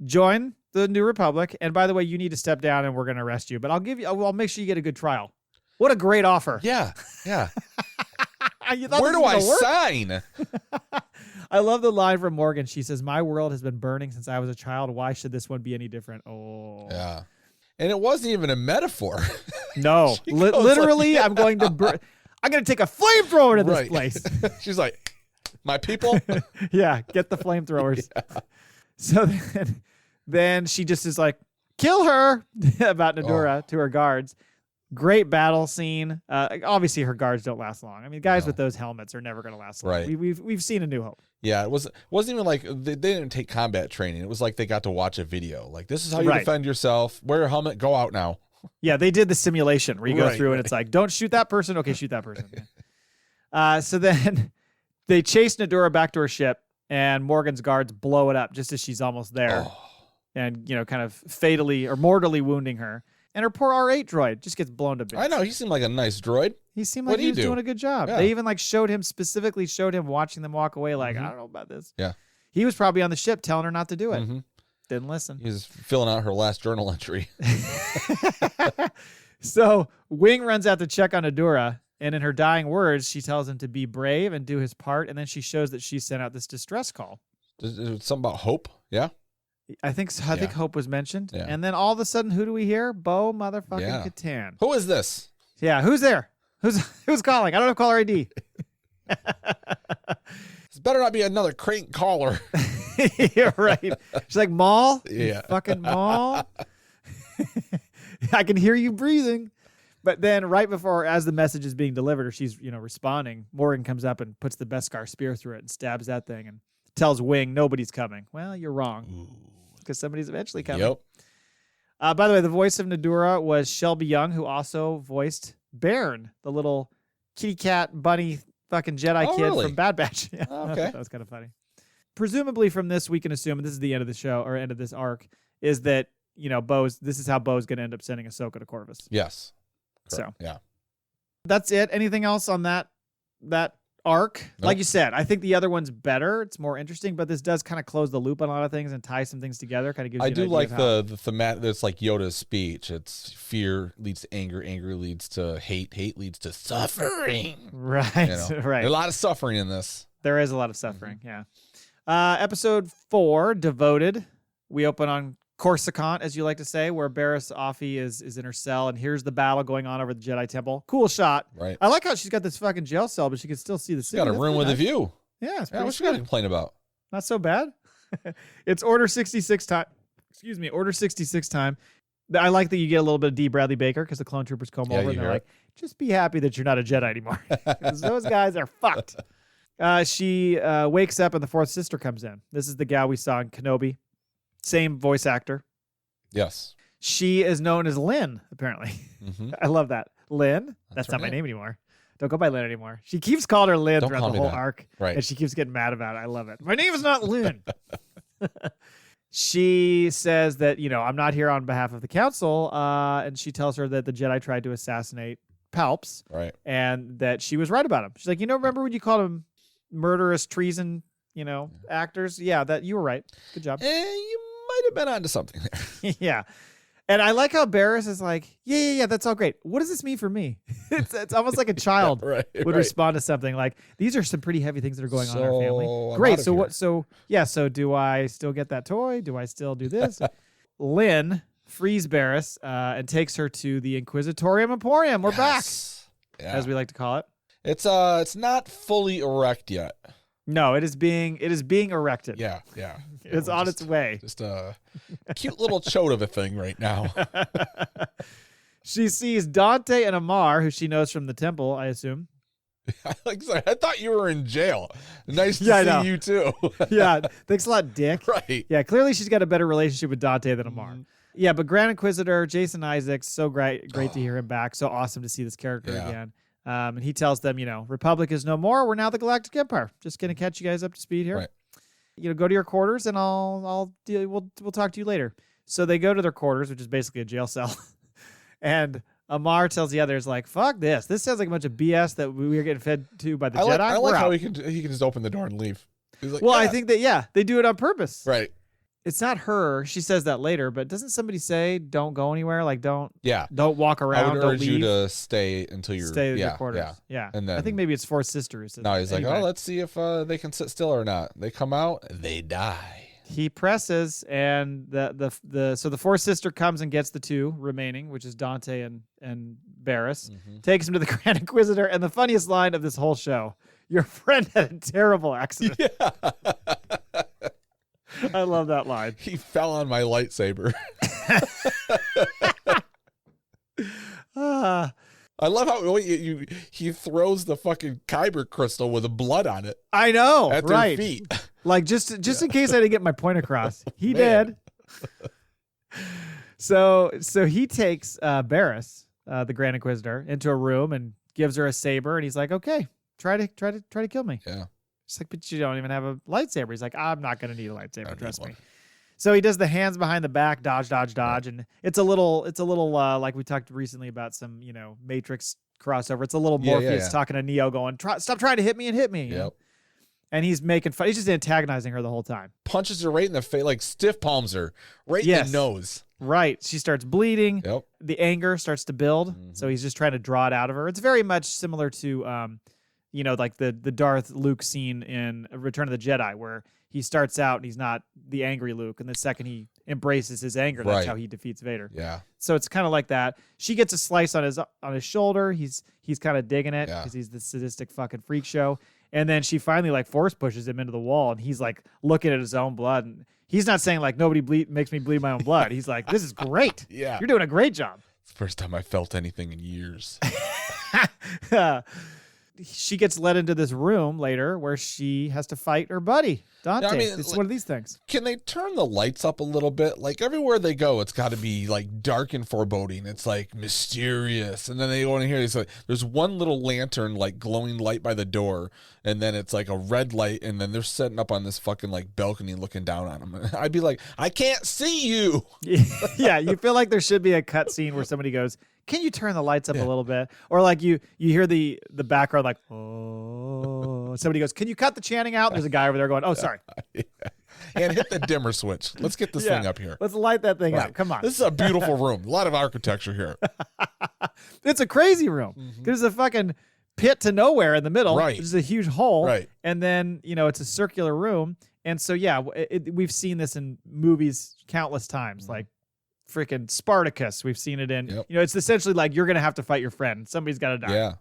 join the New Republic. And by the way, you need to step down and we're going to arrest you. But I'll make sure you get a good trial. What a great offer. Yeah, yeah. You thought Where this do was I gonna work? sign? I love the line from Morgan. She says, my world has been burning since I was a child. Why should this one be any different? Oh. Yeah. And it wasn't even a metaphor. No. She goes Literally, like, I'm going to I'm going to take a flamethrower to this Right. place. She's like, my people. Yeah, get the flamethrowers. Yeah. So then she just is like, kill her about Nadura Oh. to her guards. Great battle scene. Obviously, her guards don't last long. I mean, guys No. with those helmets are never going to last long. Right. We've seen A New Hope. Yeah, it wasn't even like they didn't take combat training. It was like they got to watch a video. Like, this is how you Right. defend yourself. Wear your helmet. Go out now. Yeah, they did the simulation where you go Right, through and right. it's like, don't shoot that person. Okay, shoot that person. So then they chase Nadura back to her ship, and Morgan's guards blow it up just as she's almost there, Oh, and kind of fatally or mortally wounding her. And her poor R8 droid just gets blown to bits. I know. He seemed like a nice droid. He seemed What'd like he he was do? doing a good job. Yeah. They even specifically showed him watching them walk away. Like, I don't know about this. Yeah. He was probably on the ship telling her not to do it. Mhm. Didn't listen. He was filling out her last journal entry. So Wing runs out to check on Nadura, and in her dying words, she tells him to be brave and do his part, and then she shows that she sent out this distress call. Something about hope. Yeah. I think Hope was mentioned, Yeah. and then all of a sudden, who do we hear? Bo motherfucking Yeah. Katan. Who is this? Yeah, who's there? Who's calling? I don't have caller ID. This better not be another crank caller. You're right. She's like, Maul? You Yeah. fucking Maul? I can hear you breathing. But then right before, as the message is being delivered, or she's, responding, Morgan comes up and puts the Beskar spear through it and stabs that thing and tells Wing nobody's coming. Well, you're wrong, because somebody's eventually coming. Yep. By the way, the voice of Nadura was Shelby Young, who also voiced Bairn, the little kitty cat bunny fucking Jedi kid really? from Bad Batch. Yeah, Oh, I okay. thought that was kind of funny. Presumably from this, we can assume, and this is the end of the show, or end of this arc, is that, this is how Bo's going to end up sending Ahsoka to Corvus. Yes. So. Correct. Yeah. That's it. Anything else on that arc? Nope. Like you said, I think the other one's better. It's more interesting, but this does kind of close the loop on a lot of things and tie some things together. Kind of gives you I an do idea like of how- the thematic. That's like Yoda's speech. It's fear leads to anger. Anger leads to hate. Hate leads to suffering. Right, Right. right. A lot of suffering in this. There is a lot of suffering, yeah. Episode 4, Devoted. We open on Coruscant, as you like to say, where Barriss Offee is in her cell, and here's the battle going on over the Jedi Temple. Cool shot. Right. I like how she's got this fucking jail cell, but she can still see the She's city. got a That's room pretty with a nice. view. Yeah, it's Yeah, pretty what's she got to sweet. complain about? Not so bad. It's Order 66 time. Excuse me, Order 66 time. I like that you get a little bit of D. Bradley Baker because the clone troopers come over and they're like, just be happy that you're not a Jedi anymore. Because those guys are fucked. She wakes up and the fourth sister comes in. This is the gal we saw in Kenobi. Same voice actor. Yes. She is known as Lynn, apparently. Mm-hmm. I love that. Lynn? That's not my name anymore. Don't go by Lynn anymore. She keeps calling her Lynn throughout the whole arc. Right. And she keeps getting mad about it. I love it. My name is not Lynn. She says that, I'm not here on behalf of the council. And she tells her that the Jedi tried to assassinate Palps. Right. And that she was right about him. She's like, remember when you called him murderous treason, actors? Yeah, that you were right. Good job. You might have been onto something there. Yeah. And I like how Barris is like, yeah, that's all great. What does this mean for me? It's almost like a child would respond to something like, these are some pretty heavy things that are going on in our family. Great. So what? So do I still get that toy? Do I still do this? Lynn frees Barris and takes her to the Inquisitorium Emporium. We're back, as we like to call it. It's not fully erect yet. No, it is being erected. Yeah. It's on its way. Just a cute little chode of a thing right now. She sees Dante and Amar, who she knows from the temple, I assume. I thought you were in jail. Nice to see you too. Yeah, thanks a lot, Dick. Right. Yeah, clearly she's got a better relationship with Dante than Amar. Mm-hmm. Yeah, but Grand Inquisitor Jason Isaacs, so great to hear him back. So awesome to see this character again. And he tells them, Republic is no more. We're now the Galactic Empire. Just going to catch you guys up to speed here. Right. Go to your quarters and we'll talk to you later. So they go to their quarters, which is basically a jail cell. And Amar tells the others, like, fuck this. This sounds like a bunch of BS that we are getting fed to by the Jedi. I like how he can just open the door and leave. He's like, I think that, they do it on purpose. Right. It's not her. She says that later, but doesn't somebody say don't go anywhere? Like don't walk around. I would urge you to stay until you're stay in your quarters. Yeah. And then I think maybe it's fourth sister. No, he's like, let's see if they can sit still or not. They come out, they die. He presses, and the fourth sister comes and gets the two remaining, which is Dante and Barris. Mm-hmm. Takes him to the Grand Inquisitor, and the funniest line of this whole show: "Your friend had a terrible accident." Yeah. I love that line. He fell on my lightsaber. I love how he throws the fucking kyber crystal with the blood on it. I know, at their feet. Like just in case I didn't get my point across. He did. So he takes Barris, the Grand Inquisitor, into a room and gives her a saber, and he's like, "Okay, try to kill me." Yeah. She's like, "But you don't even have a lightsaber." He's like, "I'm not going to need a lightsaber, trust me." So he does the hands behind the back, dodge, and it's a little like we talked recently about some, Matrix crossover. It's a little Morpheus talking to Neo going, "Stop trying to hit me and hit me." Yep. And he's making fun. He's just antagonizing her the whole time. Punches her right in the face, like stiff palms her right in the nose. Right. She starts bleeding. Yep. The anger starts to build. Mm-hmm. So he's just trying to draw it out of her. It's very much similar to, like the Darth Luke scene in Return of the Jedi, where he starts out and he's not the angry Luke, and the second he embraces his anger, that's how he defeats Vader. Yeah. So it's kind of like that. She gets a slice on his shoulder. He's kind of digging it because he's the sadistic fucking freak show. And then she finally like force pushes him into the wall, and he's like looking at his own blood, and he's not saying like nobody makes me bleed my own blood. He's like, "This is great. Yeah, you're doing a great job." It's the first time I felt anything in years. She gets led into this room later where she has to fight her buddy, Dante. It's one of these things. Can they turn the lights up a little bit? Like everywhere they go, it's got to be like dark and foreboding. It's like mysterious. And then they go in here. It's like there's one little lantern, like glowing light by the door. And then it's like a red light. And then they're setting up on this fucking like balcony looking down on them. I'd be like, I can't see you. Yeah. You feel like there should be a cut scene where somebody goes, "Can you turn the lights up a little bit?" Or like you hear the background like, "Oh," somebody goes, "Can you cut the chanting out?" There's a guy over there going, "Oh, sorry." And hit the dimmer switch. Let's get this thing up here. Let's light that thing up. Come on. This is a beautiful room. A lot of architecture here. It's a crazy room. Mm-hmm. There's a fucking pit to nowhere in the middle. Right. There's a huge hole. Right. And then, it's a circular room. And so, we've seen this in movies countless times. Mm-hmm. Like, freaking Spartacus. We've seen it in, it's essentially like you're going to have to fight your friend. Somebody's got to die. Yeah.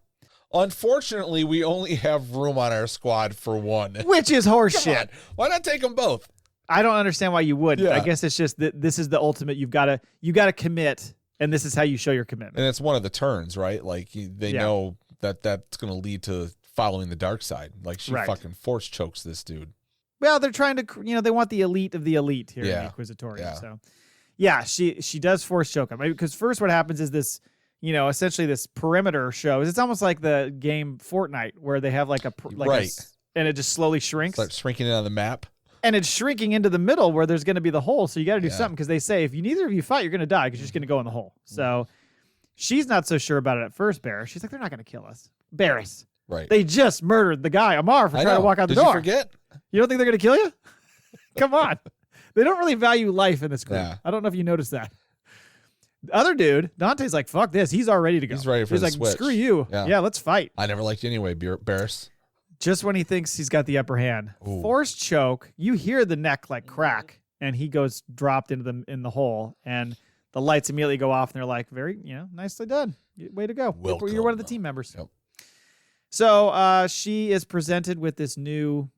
Unfortunately, we only have room on our squad for one. Which is horseshit. Why not take them both? I don't understand why you wouldn't. Yeah. I guess it's just that this is the ultimate. You gotta commit, and this is how you show your commitment. And it's one of the turns, right? Like they know that that's going to lead to following the dark side. Like she fucking force chokes this dude. Well, they're trying to, they want the elite of the elite here in the Inquisitorium. Yeah. So, yeah, she does force choke him. Because first what happens is this, essentially this perimeter shows. It's almost like the game Fortnite where they have like and it just slowly shrinks. Start shrinking it on the map. And it's shrinking into the middle where there's going to be the hole. So you got to do something because they say if neither of you fight, you're going to die because you're just going to go in the hole. So she's not so sure about it at first, Barris. She's like, they're not going to kill us. Barris. Right. They just murdered the guy, Amar, for trying to walk out the door. Did you forget? You don't think they're going to kill you? Come on. They don't really value life in this group. Yeah. I don't know if you noticed that. The other dude, Dante's like, fuck this. He's all ready to go. He's ready for the switch. Screw you. Yeah, let's fight. I never liked you anyway, Barris. Just when he thinks he's got the upper hand. Ooh. Force choke. You hear the neck like crack, and he goes dropped in the hole, and the lights immediately go off, and they're like, very, nicely done. Way to go. Welcome. You're one of the team members. Yep. So she is presented with this new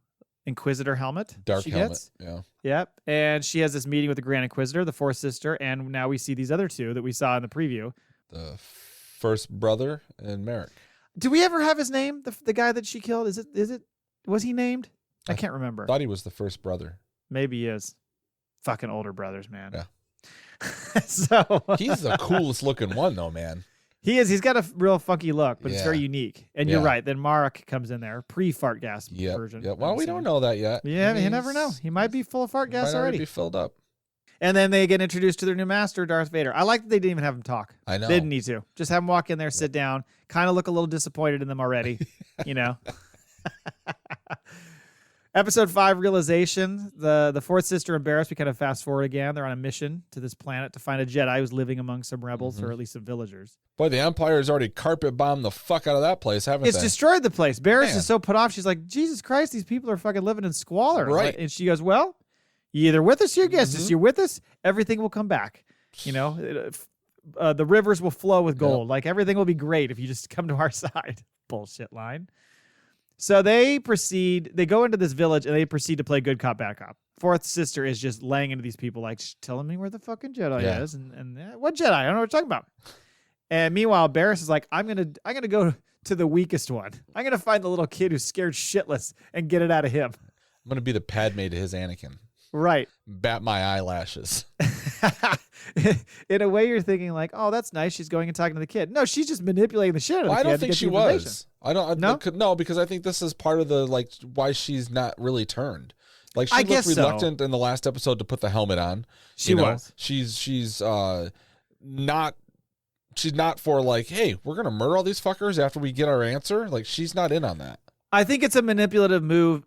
Inquisitor helmet. Dark helmet. Gets. Yeah. Yep. And she has this meeting with the Grand Inquisitor, the Fourth Sister, and now we see these other two that we saw in the preview. The first brother and Merrick. Do we ever have his name? The guy that she killed? Is it? Was he named? I can't remember. Thought he was the first brother. Maybe he is. Fucking older brothers, man. Yeah. So he's the coolest looking one though, man. He is. He's got a real funky look, but it's very unique. And you're Yeah. right. Then Marek comes in there, pre-fart gas version. Yeah. Well, we don't know that yet. Yeah, I mean, you never know. He might be full of fart gas might already. be filled up. And then they get introduced to their new master, Darth Vader. I like that they didn't even have him talk. I know. They didn't need to. Just have him walk in there, sit down, kind of look a little disappointed in them already, Episode 5, Realization. The Fourth Sister and Barris, we kind of fast forward again. They're on a mission to this planet to find a Jedi who's living among some rebels, or at least some villagers. Boy, the Empire's already carpet bombed the fuck out of that place, haven't they? It's destroyed the place. Barris is so put off. She's like, Jesus Christ, these people are fucking living in squalor. Right. And she goes, well, you either with us or you're against us. You're with us, everything will come back. The rivers will flow with gold. Yep. Like, everything will be great if you just come to our side. Bullshit line. So they go into this village and they proceed to play good cop, bad cop. Fourth Sister is just laying into these people like, telling me where the fucking Jedi is. And what Jedi? I don't know what you're talking about. And meanwhile, Barris is like, I'm gonna go to the weakest one. I'm gonna find the little kid who's scared shitless and get it out of him. I'm gonna be the Padme to his Anakin. Right. Bat my eyelashes. In a way, you're thinking like, oh, that's nice. She's going and talking to the kid. No, she's just manipulating the shit out of the kid. I don't think she was. No, because I think this is part of the why she's not really turned. Like, she I looked guess reluctant in the last episode to put the helmet on. She was. She's not. She's not for like, hey, we're gonna murder all these fuckers after we get our answer. Like, she's not in on that. I think it's a manipulative move.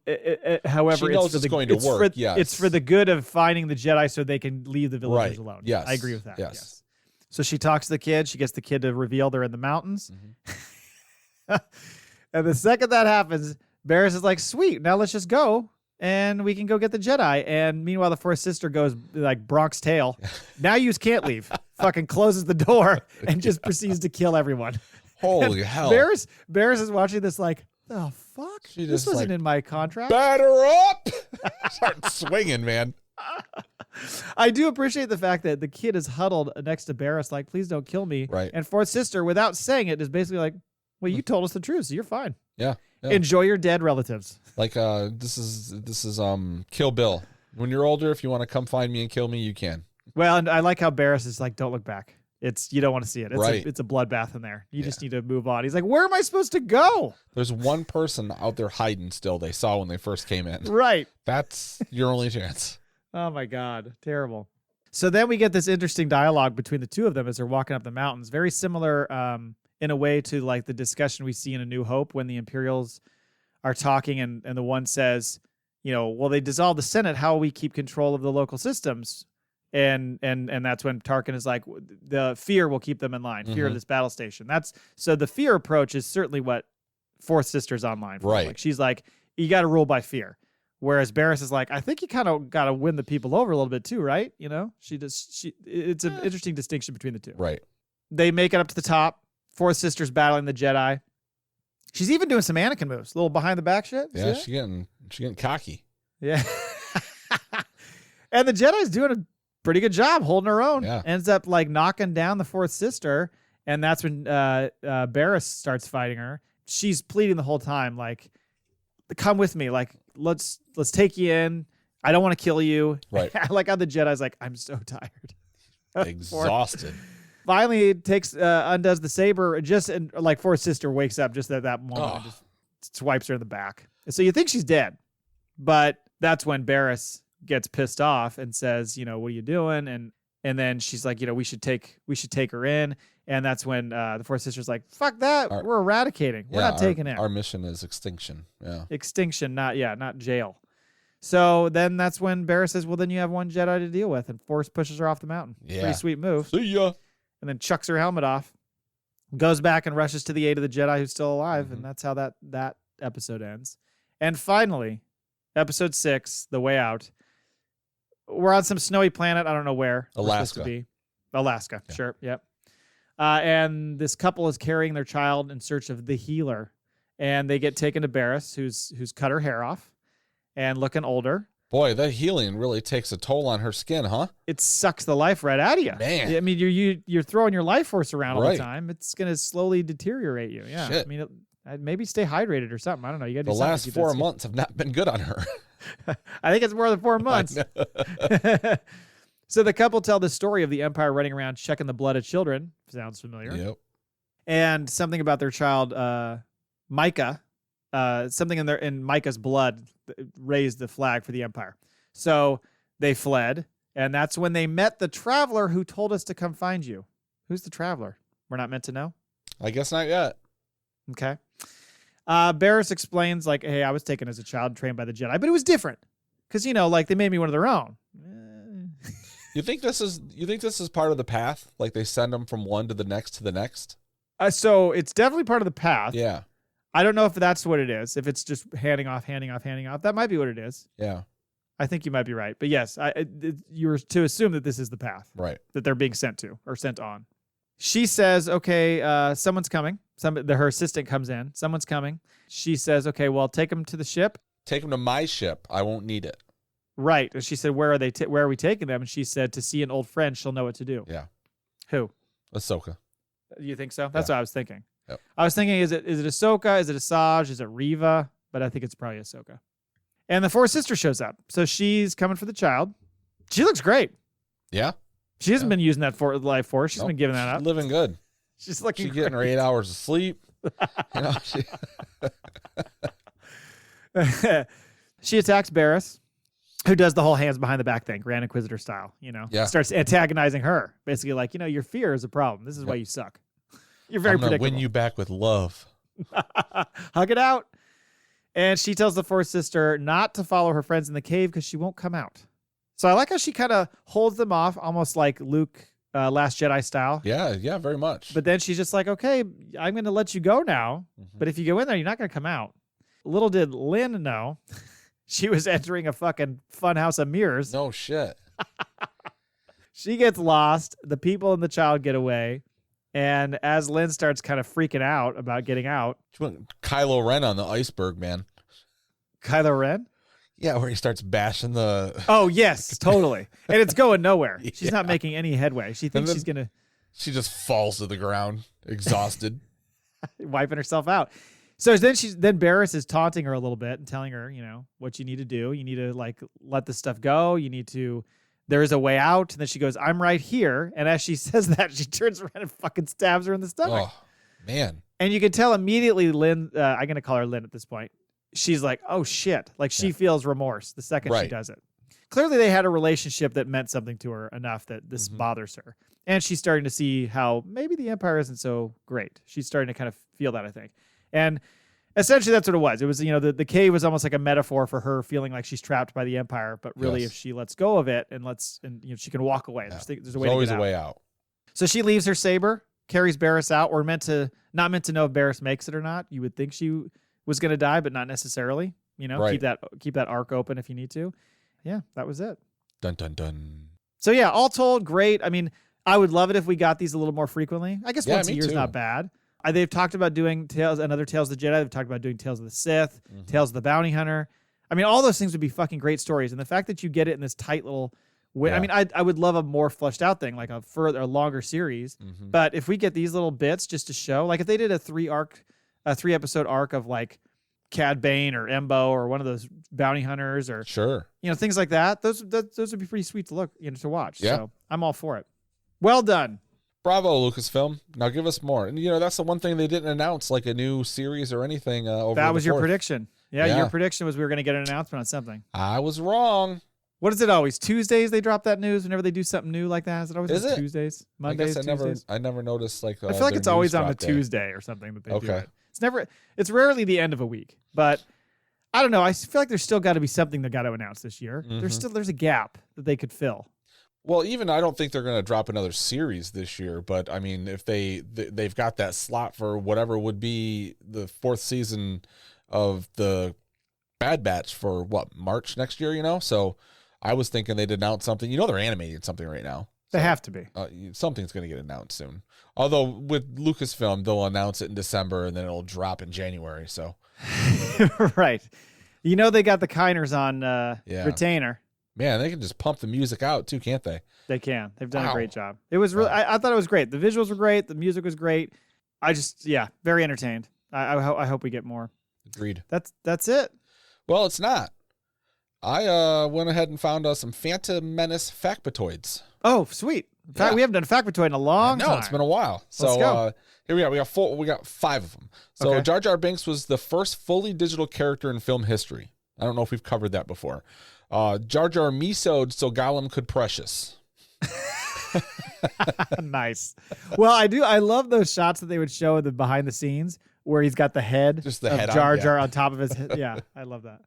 However, she knows it's going to work. It's for the good of finding the Jedi so they can leave the villagers alone. Yes, I agree with that. Yes. So she talks to the kid. She gets the kid to reveal they're in the mountains. And the second that happens, Barris is like, sweet, now let's just go and we can go get the Jedi. And meanwhile, the Fourth Sister goes like Bronx Tale. Now you can't leave. Fucking closes the door and just proceeds to kill everyone. Holy hell. Barris is watching this like, the fuck? This wasn't in my contract. Batter up! Start swinging, man. I do appreciate the fact that the kid is huddled next to Barris like, please don't kill me. Right. And Fourth Sister, without saying it, is basically like, well, you told us the truth, so you're fine. Yeah. Enjoy your dead relatives. Like, this is Kill Bill. When you're older, if you want to come find me and kill me, you can. Well, and I like how Barris is like, don't look back. You don't want to see it. Right. It's a bloodbath in there. You just need to move on. He's like, where am I supposed to go? There's one person out there hiding still they saw when they first came in. Right. That's your only chance. Oh, my God. Terrible. So then we get this interesting dialogue between the two of them as they're walking up the mountains. Very similar in a way to like the discussion we see in A New Hope when the Imperials are talking and the one says, well, they dissolved the Senate. How will we keep control of the local systems? And that's when Tarkin is like, the fear will keep them in line. Fear of this battle station. So the fear approach is certainly what Fourth Sister's online for. Right. Like, she's like, you got to rule by fear. Whereas Barris is like, I think you kind of got to win the people over a little bit too, right? It's an interesting distinction between the two. Right. They make it up to the top. Fourth Sister's battling the Jedi. She's even doing some Anakin moves, a little behind the back shit. Yeah, she's getting cocky. Yeah. And the Jedi's doing a pretty good job holding her own. Yeah. Ends up like knocking down the fourth sister. And that's when Barriss starts fighting her. She's pleading the whole time, like, come with me. Like, let's take you in. I don't want to kill you. Right. I like how the Jedi's like, I'm so tired. Exhausted. Finally takes undoes the saber, and like fourth sister wakes up just at that moment and just swipes her in the back. So you think she's dead, but that's when Barriss gets pissed off and says, what are you doing? And then she's like, we should take her in. And that's when the fourth sister's like, fuck that. We're eradicating. We're not taking it. Our mission is extinction. Yeah. Extinction, not jail. So then that's when Barriss says, well, then you have one Jedi to deal with. And Force pushes her off the mountain. Yeah. Pretty sweet move. See ya. And then chucks her helmet off, goes back and rushes to the aid of the Jedi who's still alive. And that's how that episode ends. And finally, episode 6, The Way Out. We're on some snowy planet. I don't know where. Alaska. To be. Alaska. Yeah. Sure. Yep. And this couple is carrying their child in search of the healer. And they get taken to Barriss, who's cut her hair off and looking older. Boy, that healing really takes a toll on her skin, huh? It sucks the life right out of you. Man. I mean, you're throwing your life force around all the time. It's going to slowly deteriorate you. Yeah. Shit. I mean, maybe stay hydrated or something. I don't know. You got to do the last 4 months have not been good on her. I think it's more than 4 months. So the couple tell the story of the Empire running around checking the blood of children. Sounds familiar. Yep. And something about their child, Micah. Something in Micah's blood raised the flag for the Empire. So they fled, and that's when they met the traveler who told us to come find you. Who's the traveler? We're not meant to know? I guess not yet. Okay. Barriss explains, like, hey, I was taken as a child, trained by the Jedi, but it was different. Because, like, they made me one of their own. You think this is part of the path? Like they send them from one to the next to the next? So it's definitely part of the path. Yeah. I don't know if that's what it is. If it's just handing off. That might be what it is. Yeah. I think you might be right. But yes, you're to assume that this is the path. Right. That they're being sent to or sent on. She says, okay, someone's coming. Her assistant comes in. Someone's coming. She says, okay, well, take them to the ship. Take them to my ship. I won't need it. Right. And she said, where are we taking them? And she said, to see an old friend, she'll know what to do. Yeah. Who? Ahsoka. You think so? That's what I was thinking. Yep. I was thinking, is it Ahsoka? Is it Asajj? Is it Reva? But I think it's probably Ahsoka. And the fourth sister shows up. So she's coming for the child. She looks great. Yeah. She hasn't been using that life force. She's been giving that up. Living good. She's looking She's getting her 8 hours of sleep. She attacks Barriss, who does the whole hands behind the back thing, Grand Inquisitor style, Yeah. Starts antagonizing her. Basically like, your fear is a problem. This is why you suck. You're very predictable. Win you back with love. Hug it out. And she tells the fourth sister not to follow her friends in the cave because she won't come out. So I like how she kind of holds them off, almost like Luke, Last Jedi style. Yeah, very much. But then she's just like, okay, I'm going to let you go now. Mm-hmm. But if you go in there, you're not going to come out. Little did Lynn know she was entering a fucking fun house of mirrors. No shit. She gets lost. The people and the child get away. And as Lynn starts kind of freaking out about getting out. She went Kylo Ren on the iceberg, man. Kylo Ren? Yeah, where he starts bashing the... Oh, yes, totally. And it's going nowhere. She's not making any headway. She thinks she's going to... She just falls to the ground, exhausted. Wiping herself out. So then Barriss is taunting her a little bit and telling her, what you need to do. You need to, let this stuff go. You need to... There is a way out. And then she goes, I'm right here. And as she says that, she turns around and fucking stabs her in the stomach. Oh, man. And you can tell immediately Lynn... I'm going to call her Lynn at this point. She's like, oh, shit. Like, she feels remorse the second she does it. Clearly, they had a relationship that meant something to her enough that this bothers her. And she's starting to see how maybe the Empire isn't so great. She's starting to kind of feel that, I think. And essentially, that's what it was. It was, the cave was almost like a metaphor for her feeling like she's trapped by the Empire. But really, if she lets go of it and she can walk away. Yeah. There's a way to always get a way out. So she leaves her saber, carries Barriss out. We're not meant to know if Barriss makes it or not. You would think she was going to die, but not necessarily. Right. Keep that arc open if you need to. Yeah, that was it. Dun, dun, dun. So yeah, all told, great. I mean, I would love it if we got these a little more frequently. I guess once a year is not bad. They've talked about doing Tales of the Jedi. They've talked about doing Tales of the Sith, Tales of the Bounty Hunter. I mean, all those things would be fucking great stories. And the fact that you get it in this tight little I mean, I would love a more fleshed out thing, like a longer series. Mm-hmm. But if we get these little bits just to show, like if they did a 3-episode arc of like Cad Bane or Embo or one of those bounty hunters or things like that, those would be pretty sweet to look, to watch. Yeah. So I'm all for it. Well done. Bravo, Lucasfilm. Now give us more. And that's the one thing they didn't announce, like a new series or anything. That was your prediction. Yeah, your prediction was we were going to get an announcement on something. I was wrong. What is it always? Tuesdays they drop that news whenever they do something new like that? Is it always Tuesdays? Mondays, Tuesdays? I never noticed I feel like it's always on a Tuesday or something that they do it. It's rarely the end of a week, but I don't know. I feel like there's still got to be something they got to announce this year. Mm-hmm. There's a gap that they could fill. Well, even I don't think they're going to drop another series this year, but I mean, if they've got that slot for whatever would be the 4th season of the Bad Batch for March next year, so I was thinking they'd announce something. They're animating something right now. They have to be. Something's going to get announced soon. Although with Lucasfilm, they'll announce it in December and then it'll drop in January. So, right. They got the Kiners on retainer. Man, they can just pump the music out too, can't they? They can. They've done a great job. It was really. I thought it was great. The visuals were great. The music was great. I just, very entertained. I hope we get more. Agreed. That's it. Well, it's not. I went ahead and found some Phantom Menace FACPAtoids. Oh, sweet. In fact, we haven't done FACPAtoid in a long time. No, it's been a while. So let's go. Here we are. We got 5 of them. So Jar Jar Binks was the first fully digital character in film history. I don't know if we've covered that before. Jar Jar misoed so Gollum could precious. Nice. Well, I love those shots that they would show in the behind the scenes where he's got the head of Jar Jar on top of his head. Yeah, I love that.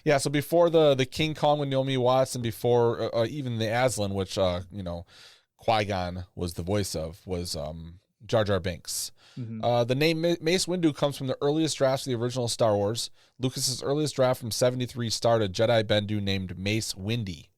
Yeah, so before the King Kong with Naomi Watts and before even the Aslan, which Qui-Gon was the voice of, was Jar Jar Binks. Mm-hmm. The name Mace Windu comes from the earliest drafts of the original Star Wars. Lucas's earliest draft from 73 starred a Jedi Bendu named Mace Windy.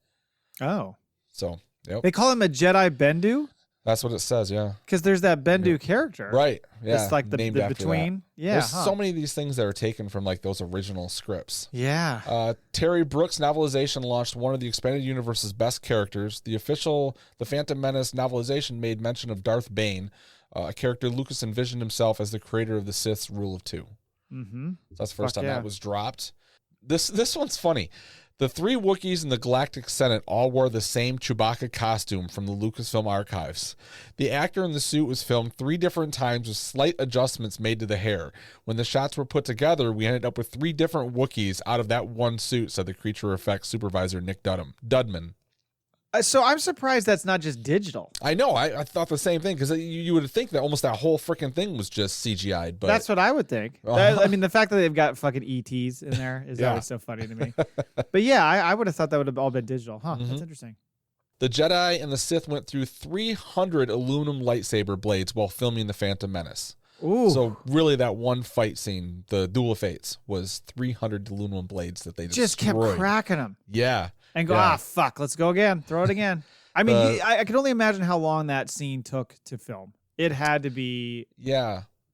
Oh. So, yep. They call him a Jedi Bendu? That's what it says, yeah. Because there's that Bendu character. Right, yeah. It's like the between. That. Yeah. There's so many of these things that are taken from those original scripts. Yeah. Terry Brooks' novelization launched one of the expanded universe's best characters. The Phantom Menace novelization made mention of Darth Bane, a character Lucas envisioned himself as the creator of the Sith's Rule of Two. Mm-hmm. So that's the first time that was dropped. This one's funny. The 3 Wookiees in the Galactic Senate all wore the same Chewbacca costume from the Lucasfilm archives. The actor in the suit was filmed 3 different times with slight adjustments made to the hair. When the shots were put together, we ended up with 3 different Wookiees out of that one suit, said the creature effects supervisor Nick Dudman. So I'm surprised that's not just digital. I know. I thought the same thing because you would think that almost that whole freaking thing was just CGI'd. But that's what I would think. I mean, the fact that they've got fucking ETs in there is always so funny to me. But yeah, I would have thought that would have all been digital. Huh? Mm-hmm. That's interesting. The Jedi and the Sith went through 300 aluminum lightsaber blades while filming The Phantom Menace. Ooh. So really that one fight scene, the Duel of Fates, was 300 aluminum blades that they just kept cracking them. Yeah. And go, fuck, let's go again. Throw it again. I mean, I can only imagine how long that scene took to film. It had to be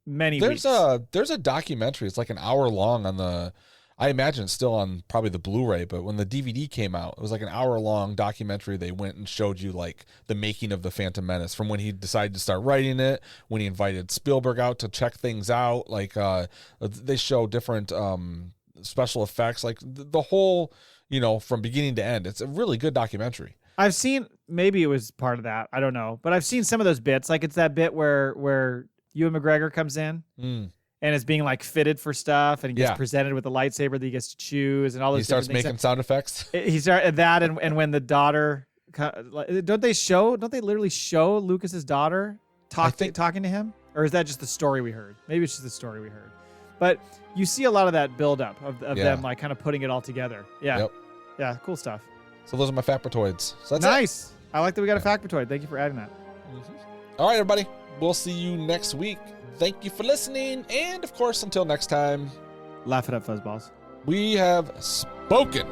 many weeks. There's a documentary. It's like an hour long on the, I imagine it's still on probably the Blu-ray, but when the DVD came out, it was like an hour long documentary. They went and showed you like the making of the Phantom Menace from when he decided to start writing it, when he invited Spielberg out to check things out. Like they show different special effects, like the whole, from beginning to end. It's a really good documentary. I've seen, maybe it was part of that, I don't know, but I've seen some of those bits. Like it's that bit where Ewan McGregor comes in and is being like fitted for stuff, and he gets presented with a lightsaber that he gets to choose, and all those. He starts making sound effects. He started that, and when the daughter, don't they literally show Lucas's daughter talking to him, or is that just the story we heard? Maybe it's just the story we heard. But you see a lot of that buildup of them like kind of putting it all together. Yeah. Yep. Yeah. Cool stuff. So those are my FACPAtoids. So that's nice. I like that we got a FACPAtoid. Thank you for adding that. Mm-hmm. All right, everybody. We'll see you next week. Thank you for listening. And of course, until next time, laugh it up, fuzzballs. We have spoken.